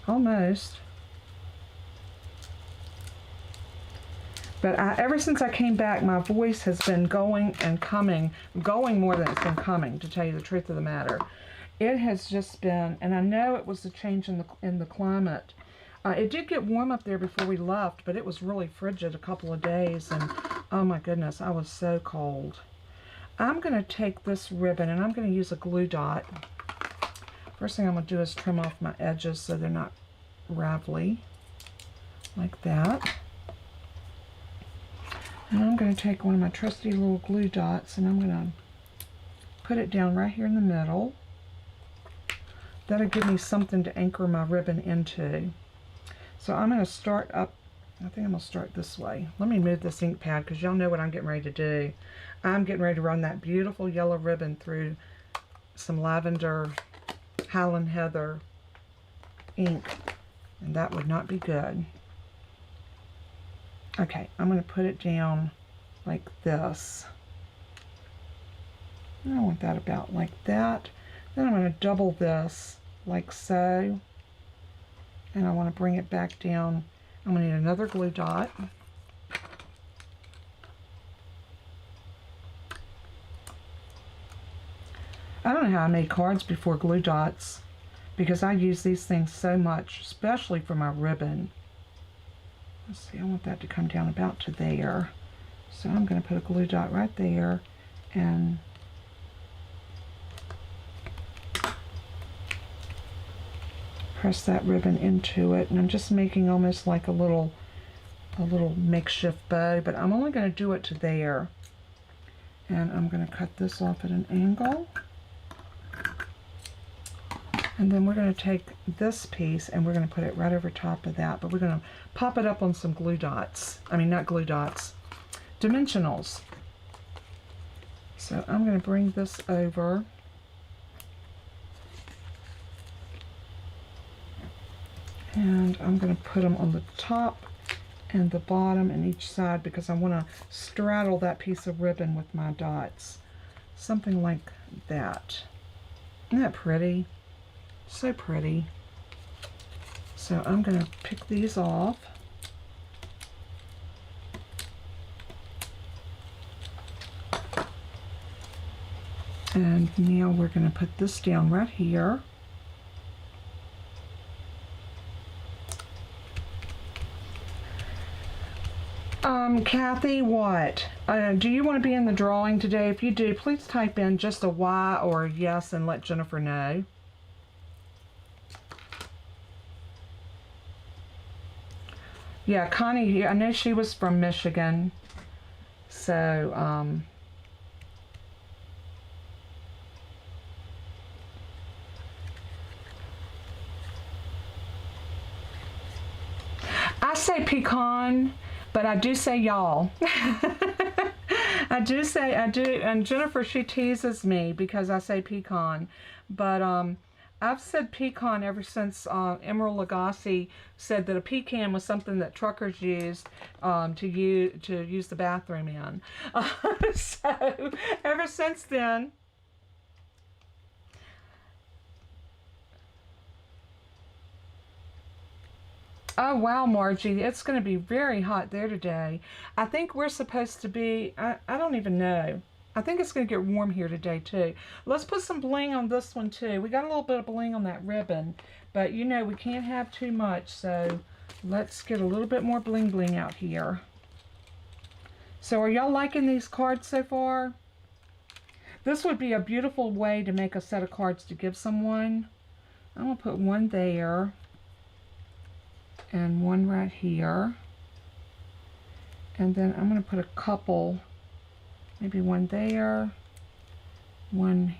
almost. But ever since I came back, my voice has been going and coming, going more than it's been coming, to tell you the truth of the matter. It has just been, and I know it was the change in the climate. It did get warm up there before we left, but it was really frigid a couple of days, and oh my goodness, I was so cold. I'm going to take this ribbon, and I'm going to use a glue dot. First thing I'm going to do is trim off my edges so they're not ravelly, like that. And I'm going to take one of my trusty little glue dots, and I'm going to put it down right here in the middle. That'll give me something to anchor my ribbon into. So I'm going to start up, I think I'm going to start this way. Let me move this ink pad because y'all know what I'm getting ready to do. I'm getting ready to run that beautiful yellow ribbon through some lavender Highland Heather ink, and that would not be good. Okay, I'm going to put it down like this. I want that about like that. Then I'm going to double this like so. and I want to bring it back down. I'm going to need another glue dot. I don't know how I made cards before glue dots, because I use these things so much, especially for my ribbon. Let's see, I want that to come down about to there. So I'm going to put a glue dot right there and press that ribbon into it. And I'm just making almost like a little makeshift bow, but I'm only going to do it to there. And I'm going to cut this off at an angle. And then we're going to take this piece and we're going to put it right over top of that, but we're going to pop it up on some glue dots. I mean, not glue dots, dimensionals. So I'm going to bring this over. And I'm going to put them on the top and the bottom and each side, because I want to straddle that piece of ribbon with my dots. Something like that. Isn't that pretty? So pretty. So I'm going to pick these off. And now we're going to put this down right here. Kathy, what? Do you want to be in the drawing today? If you do, please type in just a Y or a yes and let Jennifer know. Yeah, Connie, I know she was from Michigan. So, I say pecan, but I do say y'all. I do, and Jennifer, she teases me because I say pecan, but I've said pecan ever since Emerald Lagasse said that a pecan was something that truckers used to use the bathroom in. So ever since then. Oh wow, Margie, it's going to be very hot there today. I think we're supposed to be, I don't even know. I think it's going to get warm here today too. Let's put some bling on this one too. We got a little bit of bling on that ribbon, but you know we can't have too much, so let's get a little bit more bling bling out here. So are y'all liking these cards so far? This would be a beautiful way to make a set of cards to give someone. I'm going to put one there. And one right here, and then I'm going to put a couple, maybe one there, one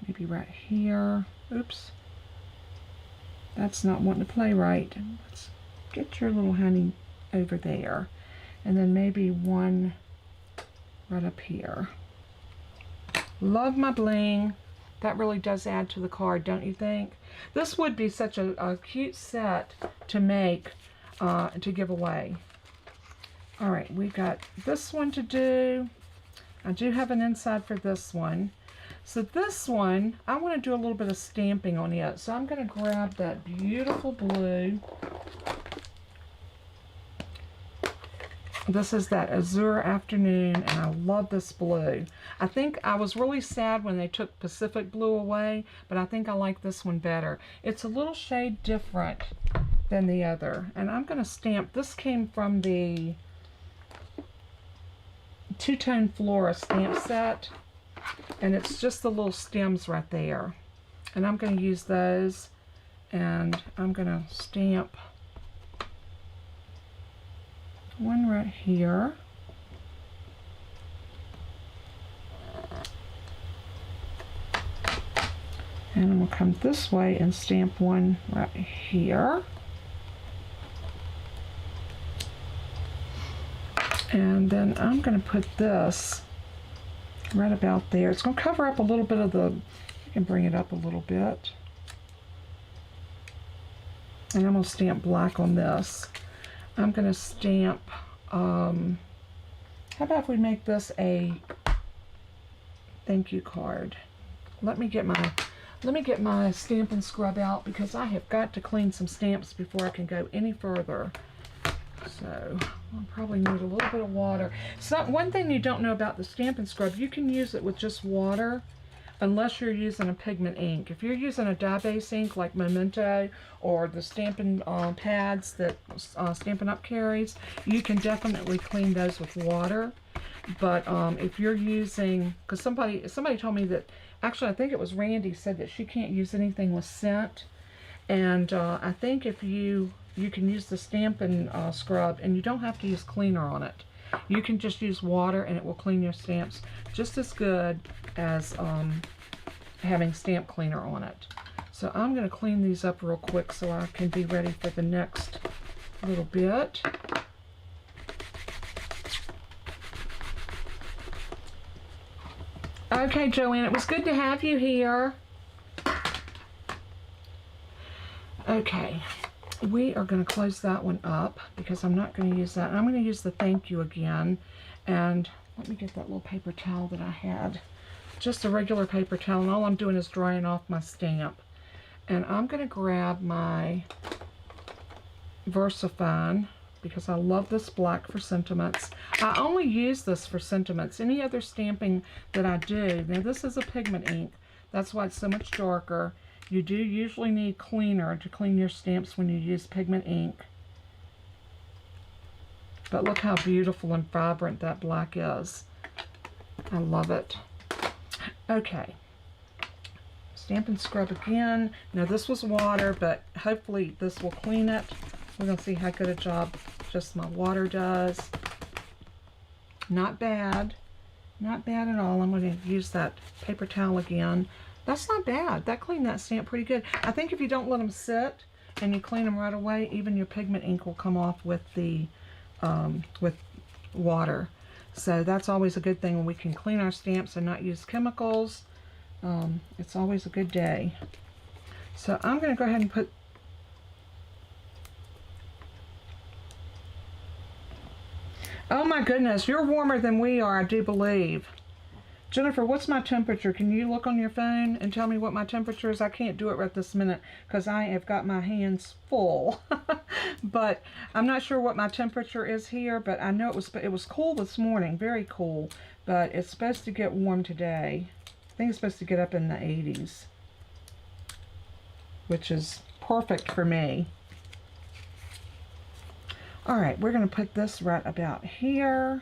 maybe right here. Oops, that's not wanting to play right. Let's get your little honey over there, and then maybe one right up here. Love my bling. That really does add to the card, don't you think? This would be such a cute set to make, to give away. All right, we got this one to do. I do have an inside for this one. So this one, I want to do a little bit of stamping on it. So I'm going to grab that beautiful blue. This is that Azure Afternoon, and I love this blue. I think I was really sad when they took Pacific Blue away, but I think I like this one better. It's a little shade different than the other. And I'm going to stamp, this came from the Two-Tone Flora stamp set, and it's just the little stems right there. And I'm going to use those, and I'm going to stamp one right here. And I'm going to come this way and stamp one right here. And then I'm going to put this right about there. It's going to cover up a little bit of the, you can bring it up a little bit. And I'm going to stamp black on this. I'm going to stamp, how about if we make this a thank you card? Let me get my Let me get my Stampin' Scrub out because I have got to clean some stamps before I can go any further. So I'll probably need a little bit of water. So one thing you don't know about the Stampin' Scrub, you can use it with just water unless you're using a pigment ink. If you're using a dye-based ink like Memento or the Stampin' pads that Stampin' Up! Carries, you can definitely clean those with water. But if you're using, because somebody told me that, actually I think it was Randy said that she can't use anything with scent. And I think if you can use the Stampin' Scrub, and you don't have to use cleaner on it. You can just use water and it will clean your stamps just as good as having stamp cleaner on it. So I'm going to clean these up real quick so I can be ready for the next little bit. Okay, Joanne, it was good to have you here. Okay. We are going to close that one up because I'm not going to use that. And I'm going to use the thank you again. And let me get that little paper towel that I had. Just a regular paper towel. And all I'm doing is drying off my stamp. And I'm going to grab my VersaFine because I love this black for sentiments. I only use this for sentiments. Any other stamping that I do, now this is a pigment ink. That's why it's so much darker. You do usually need cleaner to clean your stamps when you use pigment ink. But look how beautiful and vibrant that black is. I love it. Okay. Stampin' Scrub again. Now this was water, but hopefully this will clean it. We're going to see how good a job just my water does. Not bad. Not bad at all. I'm going to use that paper towel again. That's not bad. That cleaned that stamp pretty good. I think if you don't let them sit and you clean them right away, even your pigment ink will come off with the with water. So that's always a good thing when we can clean our stamps and not use chemicals. It's always a good day. So I'm going to go ahead and put oh my goodness, you're warmer than we are, I do believe. Jennifer, what's my temperature? Can you look on your phone and tell me what my temperature is? I can't do it right this minute because I have got my hands full. But I'm not sure what my temperature is here, but I know it was cool this morning, very cool. But it's supposed to get warm today. I think it's supposed to get up in the 80s, which is perfect for me. All right, we're going to put this right about here.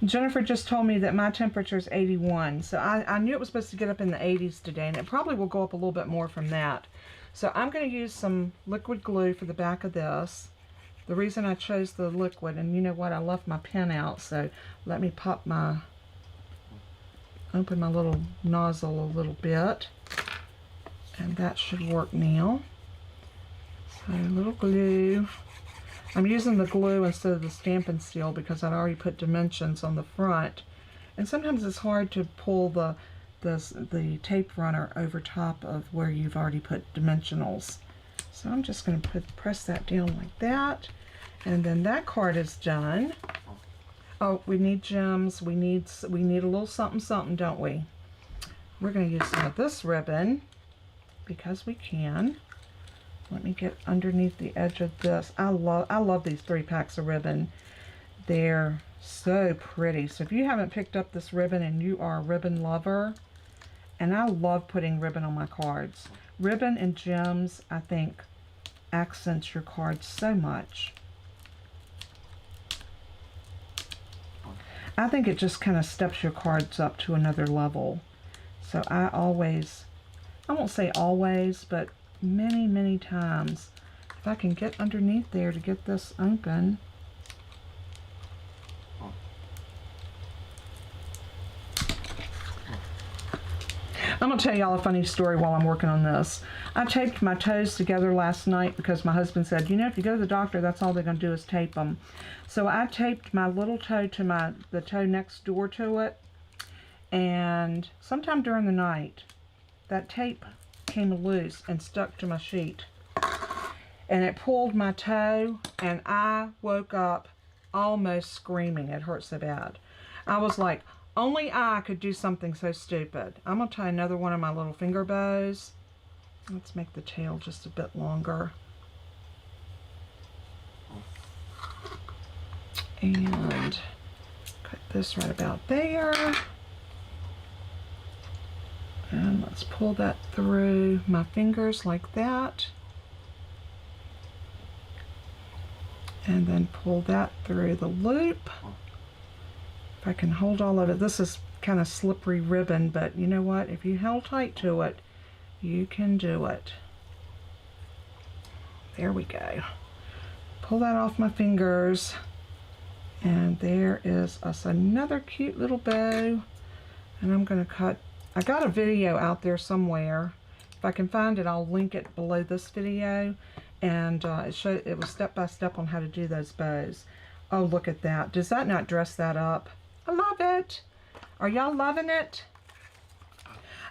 Jennifer just told me that my temperature is 81, so I knew it was supposed to get up in the 80s today, and it probably will go up a little bit more from that. So I'm going to use some liquid glue for the back of this. The reason I chose the liquid, and you know what, I left my pen out, so let me open my little nozzle a little bit, and that should work now. So a little glue. I'm using the glue instead of the Stampin' Seal because I'd already put dimensions on the front. And sometimes it's hard to pull the tape runner over top of where you've already put dimensionals. So I'm just going to press that down like that. And then that card is done. Oh, we need gems. We need a little something something, don't we? We're going to use some of this ribbon because we can. Let me get underneath the edge of this. I love these 3 packs of ribbon. They're so pretty. So if you haven't picked up this ribbon and you are a ribbon lover, and I love putting ribbon on my cards. Ribbon and gems, I think, accents your cards so much. I think it just kind of steps your cards up to another level. So I won't say always, but many times, if I can get underneath there to get this open. I'm going to tell y'all a funny story while I'm working on this. I taped my toes together last night because my husband said, you know, if you go to the doctor, that's all they're going to do is tape them. So I taped my little toe to the toe next door to it, and sometime during the night, that tape came loose and stuck to my sheet. And it pulled my toe, and I woke up almost screaming. It hurt so bad. I was like, Only I could do something so stupid. I'm going to tie another one of my little finger bows. Let's make the tail just a bit longer. And cut this right about there. And let's pull that through my fingers like that. And then pull that through the loop. If I can hold all of it. This is kind of slippery ribbon, but you know what? If you held tight to it, you can do it. There we go. Pull that off my fingers. And there is us another cute little bow. And I'm going to cut. I got a video out there somewhere. If I can find it, I'll link it below this video. And it was step by step on how to do those bows. Oh, look at that. Does that not dress that up? I love it. Are y'all loving it?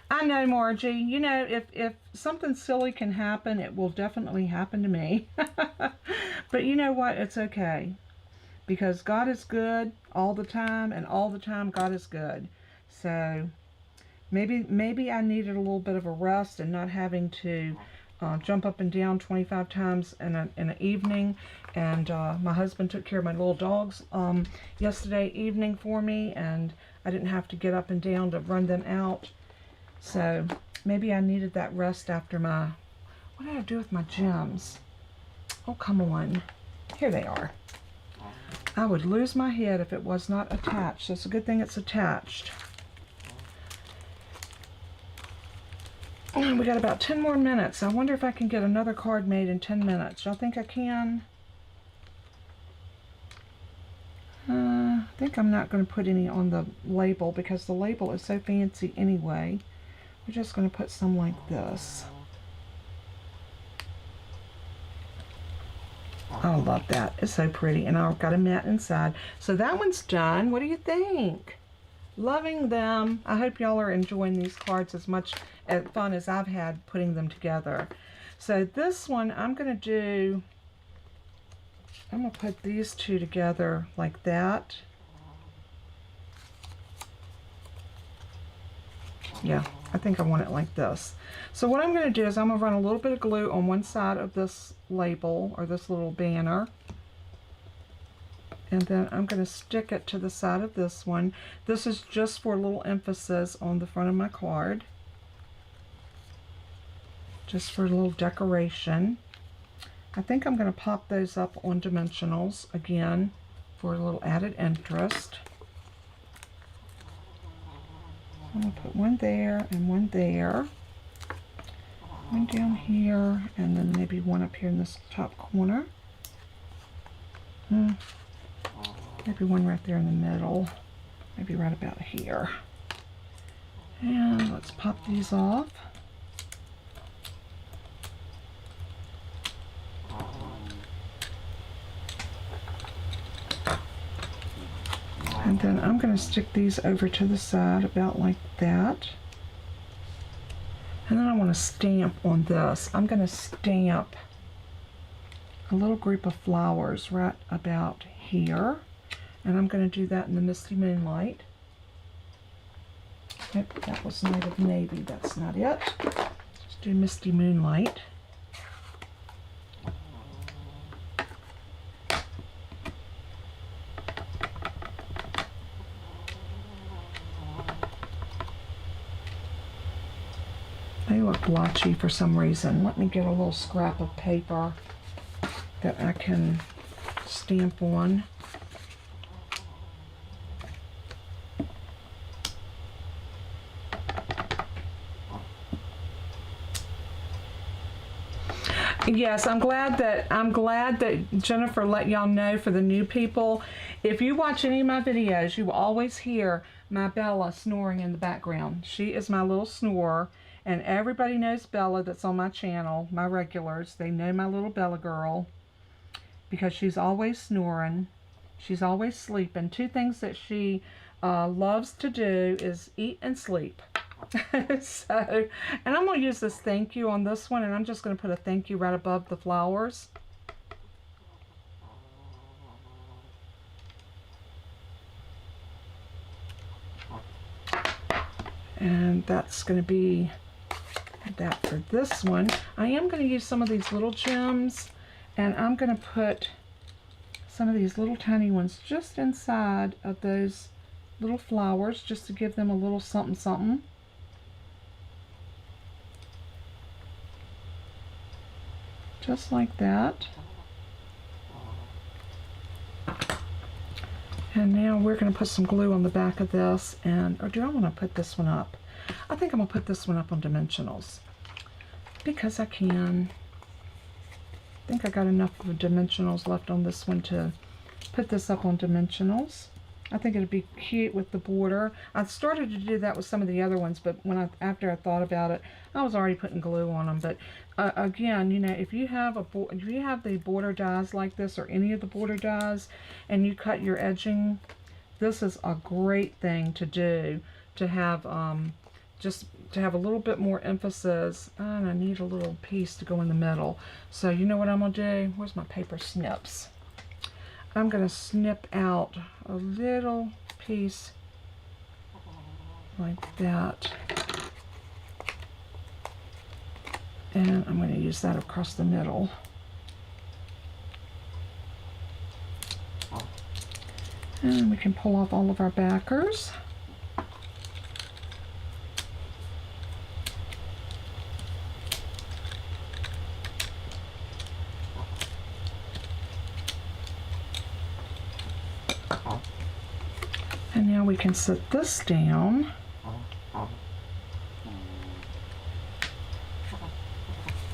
I know, Margie. You know, if something silly can happen, it will definitely happen to me. But you know what? It's okay. Because God is good all the time, and all the time God is good. So maybe I needed a little bit of a rest and not having to jump up and down 25 times in an evening. And my husband took care of my little dogs yesterday evening for me, and I didn't have to get up and down to run them out. So maybe I needed that rest after my, what did I do with my gems? Oh, come on. Here they are. I would lose my head if it was not attached. So it's a good thing it's attached. And we got about 10 more minutes. I wonder if I can get another card made in 10 minutes. Y'all think I can? I think I'm not going to put any on the label because the label is so fancy anyway. We're just going to put some like this. I love that. It's so pretty. And I've got a mat inside. So that one's done. What do you think? Loving them. I hope y'all are enjoying these cards as much fun as I've had putting them together. So this one I'm going to put these two together like that. Yeah, I think I want it like this. So what I'm going to do is I'm going to run a little bit of glue on one side of this label or this little banner. And then I'm going to stick it to the side of this one. This is just for a little emphasis on the front of my card. Just for a little decoration. I think I'm going to pop those up on dimensionals again for a little added interest. I'm going to put one there and one there. One down here and then maybe one up here in this top corner. Maybe one right there in the middle. Maybe right about here. And let's pop these off. And then I'm going to stick these over to the side about like that. And then I want to stamp on this. I'm going to stamp a little group of flowers right about here. And I'm going to do that in the Misty Moonlight. Nope, that was Night of Navy. That's not it. Let's do Misty Moonlight. They look blotchy for some reason. Let me get a little scrap of paper that I can stamp on. Yes, I'm glad that Jennifer let y'all know for the new people. If you watch any of my videos, you will always hear my Bella snoring in the background. She is my little snorer, and everybody knows Bella that's on my channel, my regulars. They know my little Bella girl because she's always snoring. She's always sleeping. Two things that she loves to do is eat and sleep. So, and I'm going to use this thank you on this one, and I'm just going to put a thank you right above the flowers. And that's going to be that for this one. I am going to use some of these little gems, and I'm going to put some of these little tiny ones just inside of those little flowers, just to give them a little something something. Just like that. And now we're going to put some glue on the back of this, or do I want to put this one up? I think I'm going to put this one up on dimensionals because I can. I think I got enough of dimensionals left on this one to put this up on dimensionals. I think it'd be cute with the border. I started to do that with some of the other ones, but after I thought about it, I was already putting glue on them. But again, you know, if you have the border dies like this, or any of the border dies, and you cut your edging, this is a great thing to do, to have just to have a little bit more emphasis. And I need a little piece to go in the middle. So you know what I'm gonna do? Where's my paper snips? I'm going to snip out a little piece like that, and I'm going to use that across the middle. And we can pull off all of our backers. And now we can set this down.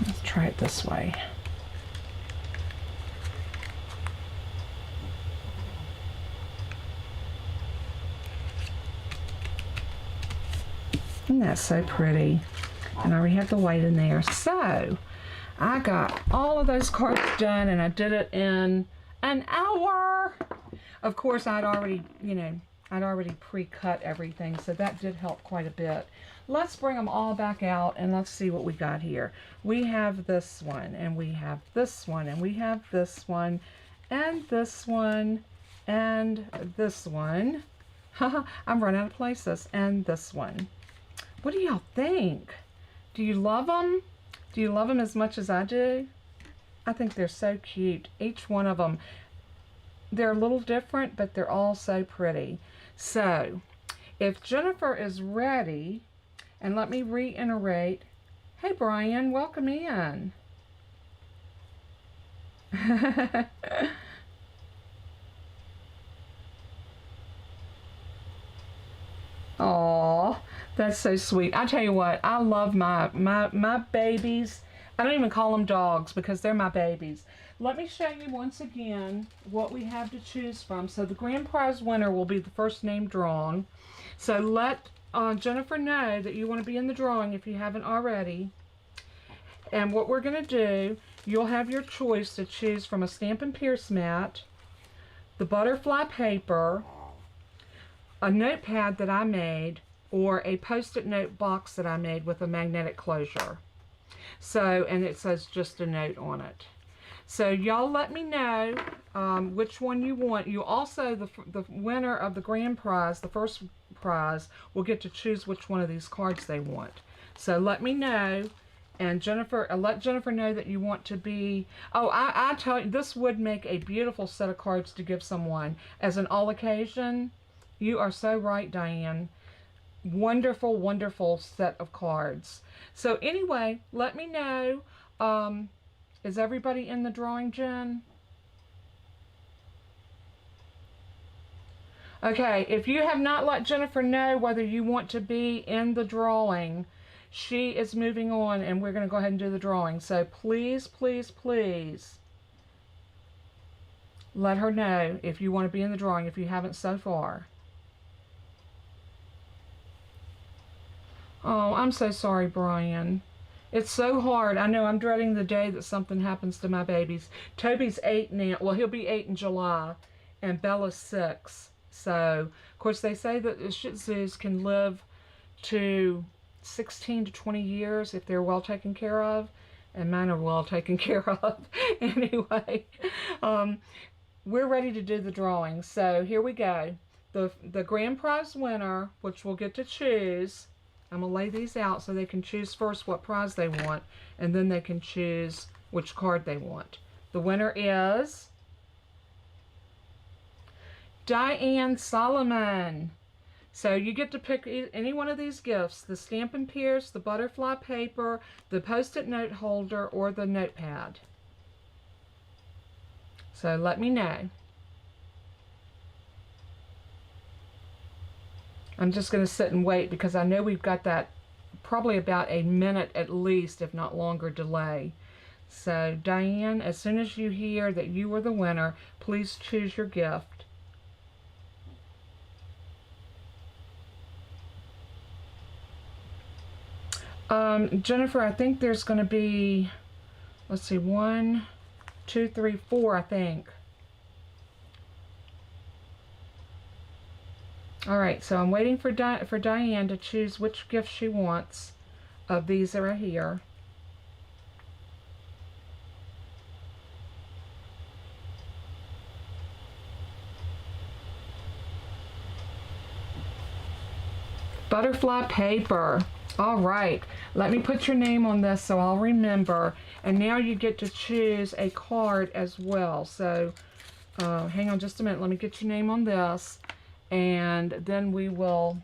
Let's try it this way. Isn't that so pretty? And I already have the white in there. So I got all of those cards done, and I did it in an hour. Of course, I'd already pre-cut everything, so that did help quite a bit. Let's bring them all back out, and let's see what we got here. We have this one, and we have this one, and we have this one, and this one, and this one. I'm running out of places. And this one. What do y'all think? Do you love them? Do you love them as much as I do? I think they're so cute. Each one of them. They're a little different, but they're all so pretty. So, if Jennifer is ready, and let me reiterate, hey Brian, welcome in. Aw, that's so sweet. I tell you what, I love my babies. I don't even call them dogs because they're my babies. Let me show you once again what we have to choose from. So the grand prize winner will be the first name drawn. So let Jennifer know that you want to be in the drawing if you haven't already. And what we're going to do, you'll have your choice to choose from a Stampin' Pierce mat, the butterfly paper, a notepad that I made, or a Post-it note box that I made with a magnetic closure. So, and it says just a note on it. So y'all let me know which one you want. You also, the winner of the grand prize, the first prize, will get to choose which one of these cards they want. So let me know, and Jennifer, let Jennifer know that you want to be, oh, I tell you, this would make a beautiful set of cards to give someone as an all occasion. You are so right, Diane. Wonderful, wonderful set of cards. So anyway, let me know. Is everybody in the drawing, Jen? Okay, if you have not let Jennifer know whether you want to be in the drawing, she is moving on, and we're going to go ahead and do the drawing. So please, please, please let her know if you want to be in the drawing, if you haven't so far. Oh, I'm so sorry, Brian. It's so hard. I know, I'm dreading the day that something happens to my babies. Toby's 8 now. Well, he'll be 8 in July, and Bella's 6. So, of course, they say that the Shih Tzus can live to 16 to 20 years if they're well taken care of, and mine are well taken care of. Anyway, we're ready to do the drawing. So here we go. The grand prize winner, which we'll get to choose, I'm going to lay these out so they can choose first what prize they want, and then they can choose which card they want. The winner is Diane Solomon. So you get to pick any one of these gifts: the Stampin' Pierce, the butterfly paper, the Post-it note holder, or the notepad. So let me know. I'm just going to sit and wait because I know we've got that probably about a minute at least, if not longer, delay. So Diane, as soon as you hear that you were the winner, please choose your gift. Jennifer, I think there's going to be, let's see, 1, 2, 3, 4, I think. All right, so I'm waiting for Diane to choose which gift she wants of these that are here. Butterfly paper. All right, let me put your name on this so I'll remember. And now you get to choose a card as well. So hang on just a minute. Let me get your name on this. And then we will,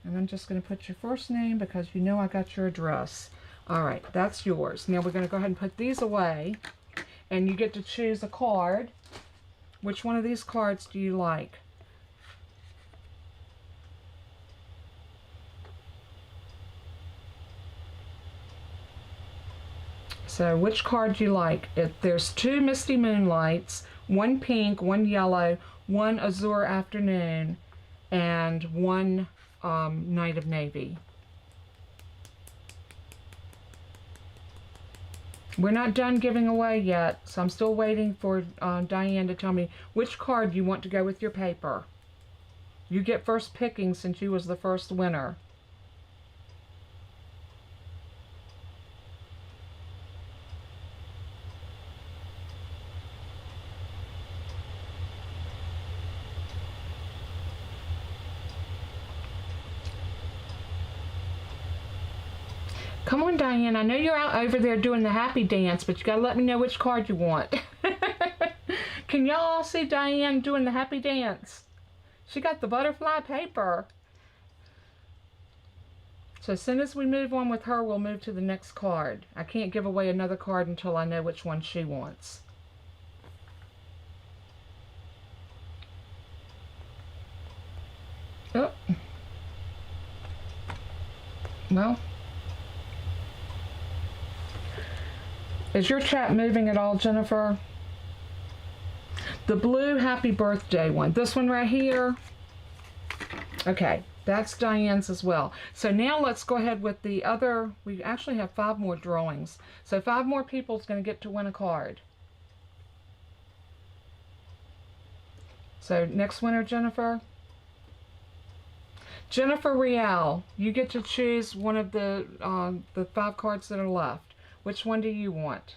and I'm just going to put your first name because you know I got your address. All right, that's yours. Now we're going to go ahead and put these away. And you get to choose a card. Which one of these cards do you like? So which card do you like? There's 2 Misty Moonlights, 1 pink, 1 yellow, 1 azure afternoon, and 1 night of navy. We're not done giving away yet, so I'm still waiting for Diane to tell me which card you want to go with your paper. You get first picking since you was the first winner. Come on, Diane. I know you're out over there doing the happy dance, but you gotta let me know which card you want. Can y'all all see Diane doing the happy dance? She got the butterfly paper. So as soon as we move on with her, we'll move to the next card. I can't give away another card until I know which one she wants. Oh. Well. Is your chat moving at all, Jennifer? The blue happy birthday one. This one right here. Okay, that's Diane's as well. So now let's go ahead with the other. We actually have 5 more drawings. So 5 more people is going to get to win a card. So next winner, Jennifer. Jennifer Real, you get to choose one of the 5 cards that are left. Which one do you want?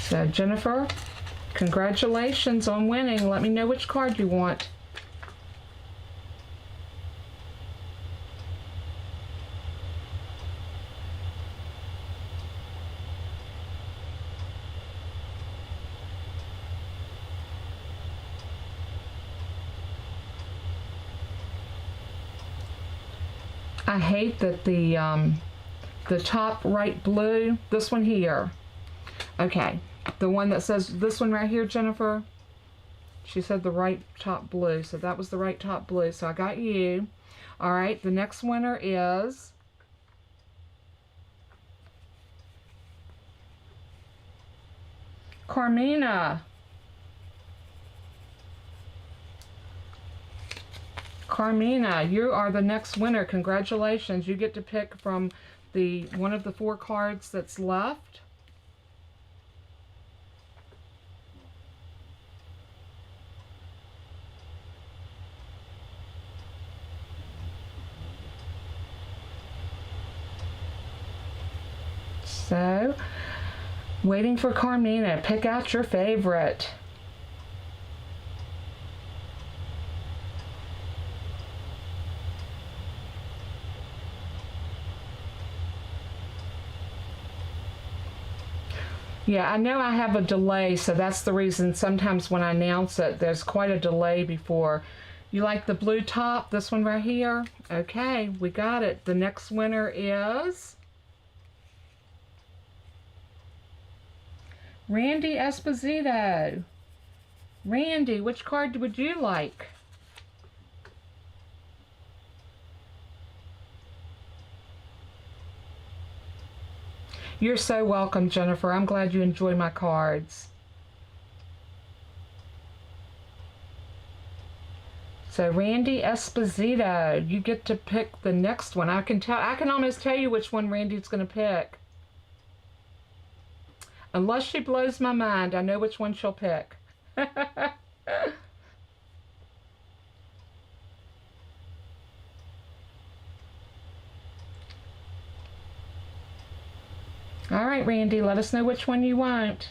So Jennifer, congratulations on winning. Let me know which card you want. I hate that the top right blue, this one here. Okay, the one that says, this one right here, Jennifer, she said the right top blue, so that was the right top blue, so I got you. All right, the next winner is Carmina. Carmina, you are the next winner. Congratulations. You get to pick from one of the 4 cards that's left. So, waiting for Carmina. Pick out your favorite. Yeah, I know I have a delay, so that's the reason sometimes when I announce it, there's quite a delay before. You like the blue top, this one right here? Okay, we got it. The next winner is Randy Esposito. Randy, which card would you like? You're so welcome, Jennifer. I'm glad you enjoy my cards. So Randy Esposito, you get to pick the next one. I can almost tell you which one Randy's going to pick. Unless she blows my mind, I know which one she'll pick. All right, Randy, let us know which one you want.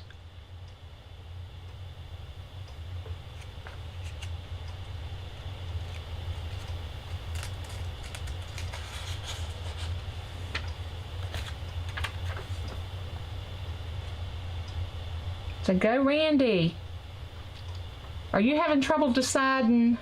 So go, Randy. Are you having trouble deciding?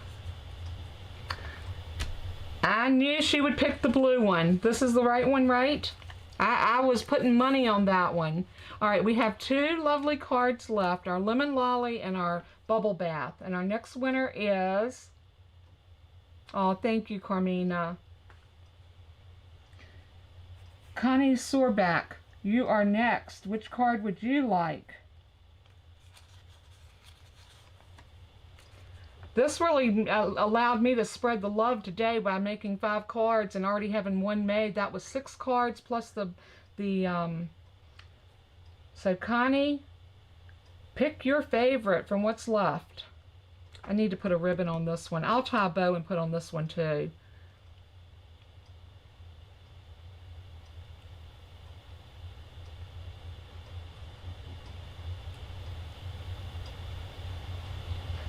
I knew she would pick the blue one. This is the right one, right? I was putting money on that one. All right, we have two lovely cards left, our Lemon Lolly and our Bubble Bath. And our next winner is, oh, thank you, Carmina. Connie Sorback, you are next. Which card would you like? This really allowed me to spread the love today by making 5 cards and already having one made. That was 6 cards plus so Connie, pick your favorite from what's left. I need to put a ribbon on this one. I'll tie a bow and put on this one too.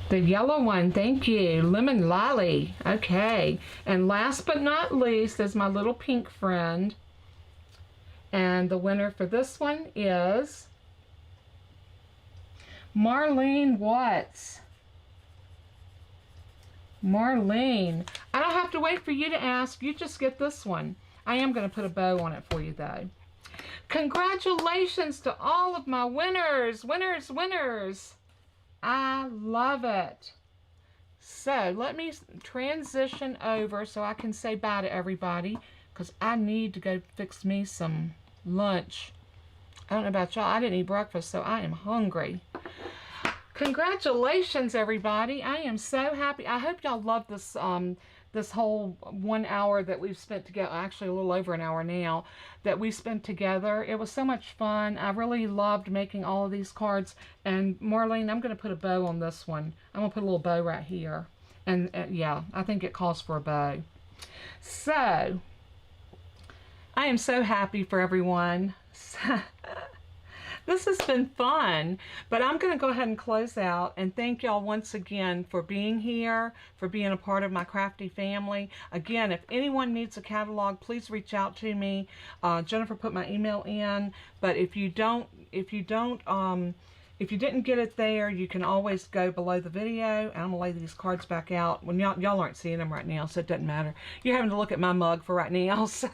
The yellow one, thank you. Lemon Lolly. Okay. And last but not least is my little pink friend. And the winner for this one is Marlene Watts. Marlene. I don't have to wait for you to ask. You just get this one. I am going to put a bow on it for you, though. Congratulations to all of my winners. Winners, winners. I love it. So let me transition over so I can say bye to everybody because I need to go fix me some lunch. I don't know about y'all. I didn't eat breakfast, so I am hungry. Congratulations, everybody. I am so happy. I hope y'all love this this whole 1 hour that we've spent together, actually a little over an hour now, that we spent together. It was so much fun. I really loved making all of these cards. And Marlene, I'm going to put a bow on this one. I'm going to put a little bow right here. And yeah, I think it calls for a bow. So, I am so happy for everyone. This has been fun, but I'm going to go ahead and close out and thank y'all once again for being here, for being a part of my crafty family. Again, if anyone needs a catalog, please reach out to me. Jennifer put my email in, but if you didn't get it there, you can always go below the video. And I'm gonna lay these cards back out. When y'all aren't seeing them right now, so it doesn't matter. You're having to look at my mug for right now. So,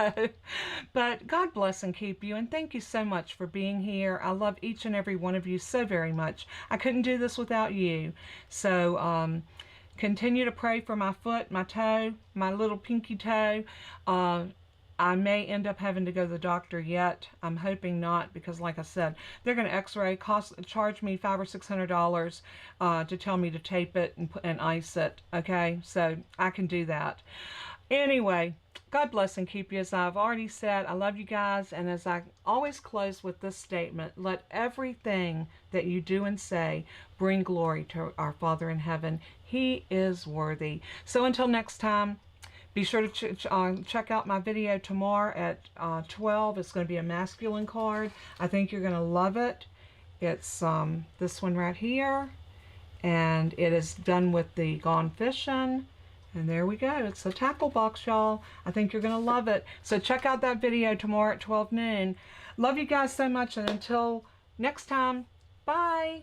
but God bless and keep you, and thank you so much for being here. I love each and every one of you so very much. I couldn't do this without you. So, continue to pray for my foot, my toe, my little pinky toe. I may end up having to go to the doctor yet. I'm hoping not, because like I said, they're going to x-ray, charge me $500 or $600 to tell me to tape it and ice it. Okay, so I can do that. Anyway, God bless and keep you. As I've already said, I love you guys, and as I always close with this statement, let everything that you do and say bring glory to our Father in heaven. He is worthy. So until next time, Be sure to check out my video tomorrow at 12. It's going to be a masculine card. I think you're going to love it. It's this one right here. And it is done with the Gone Fishing. And there we go. It's a tackle box, y'all. I think you're going to love it. So check out that video tomorrow at 12 noon. Love you guys so much. And until next time, bye.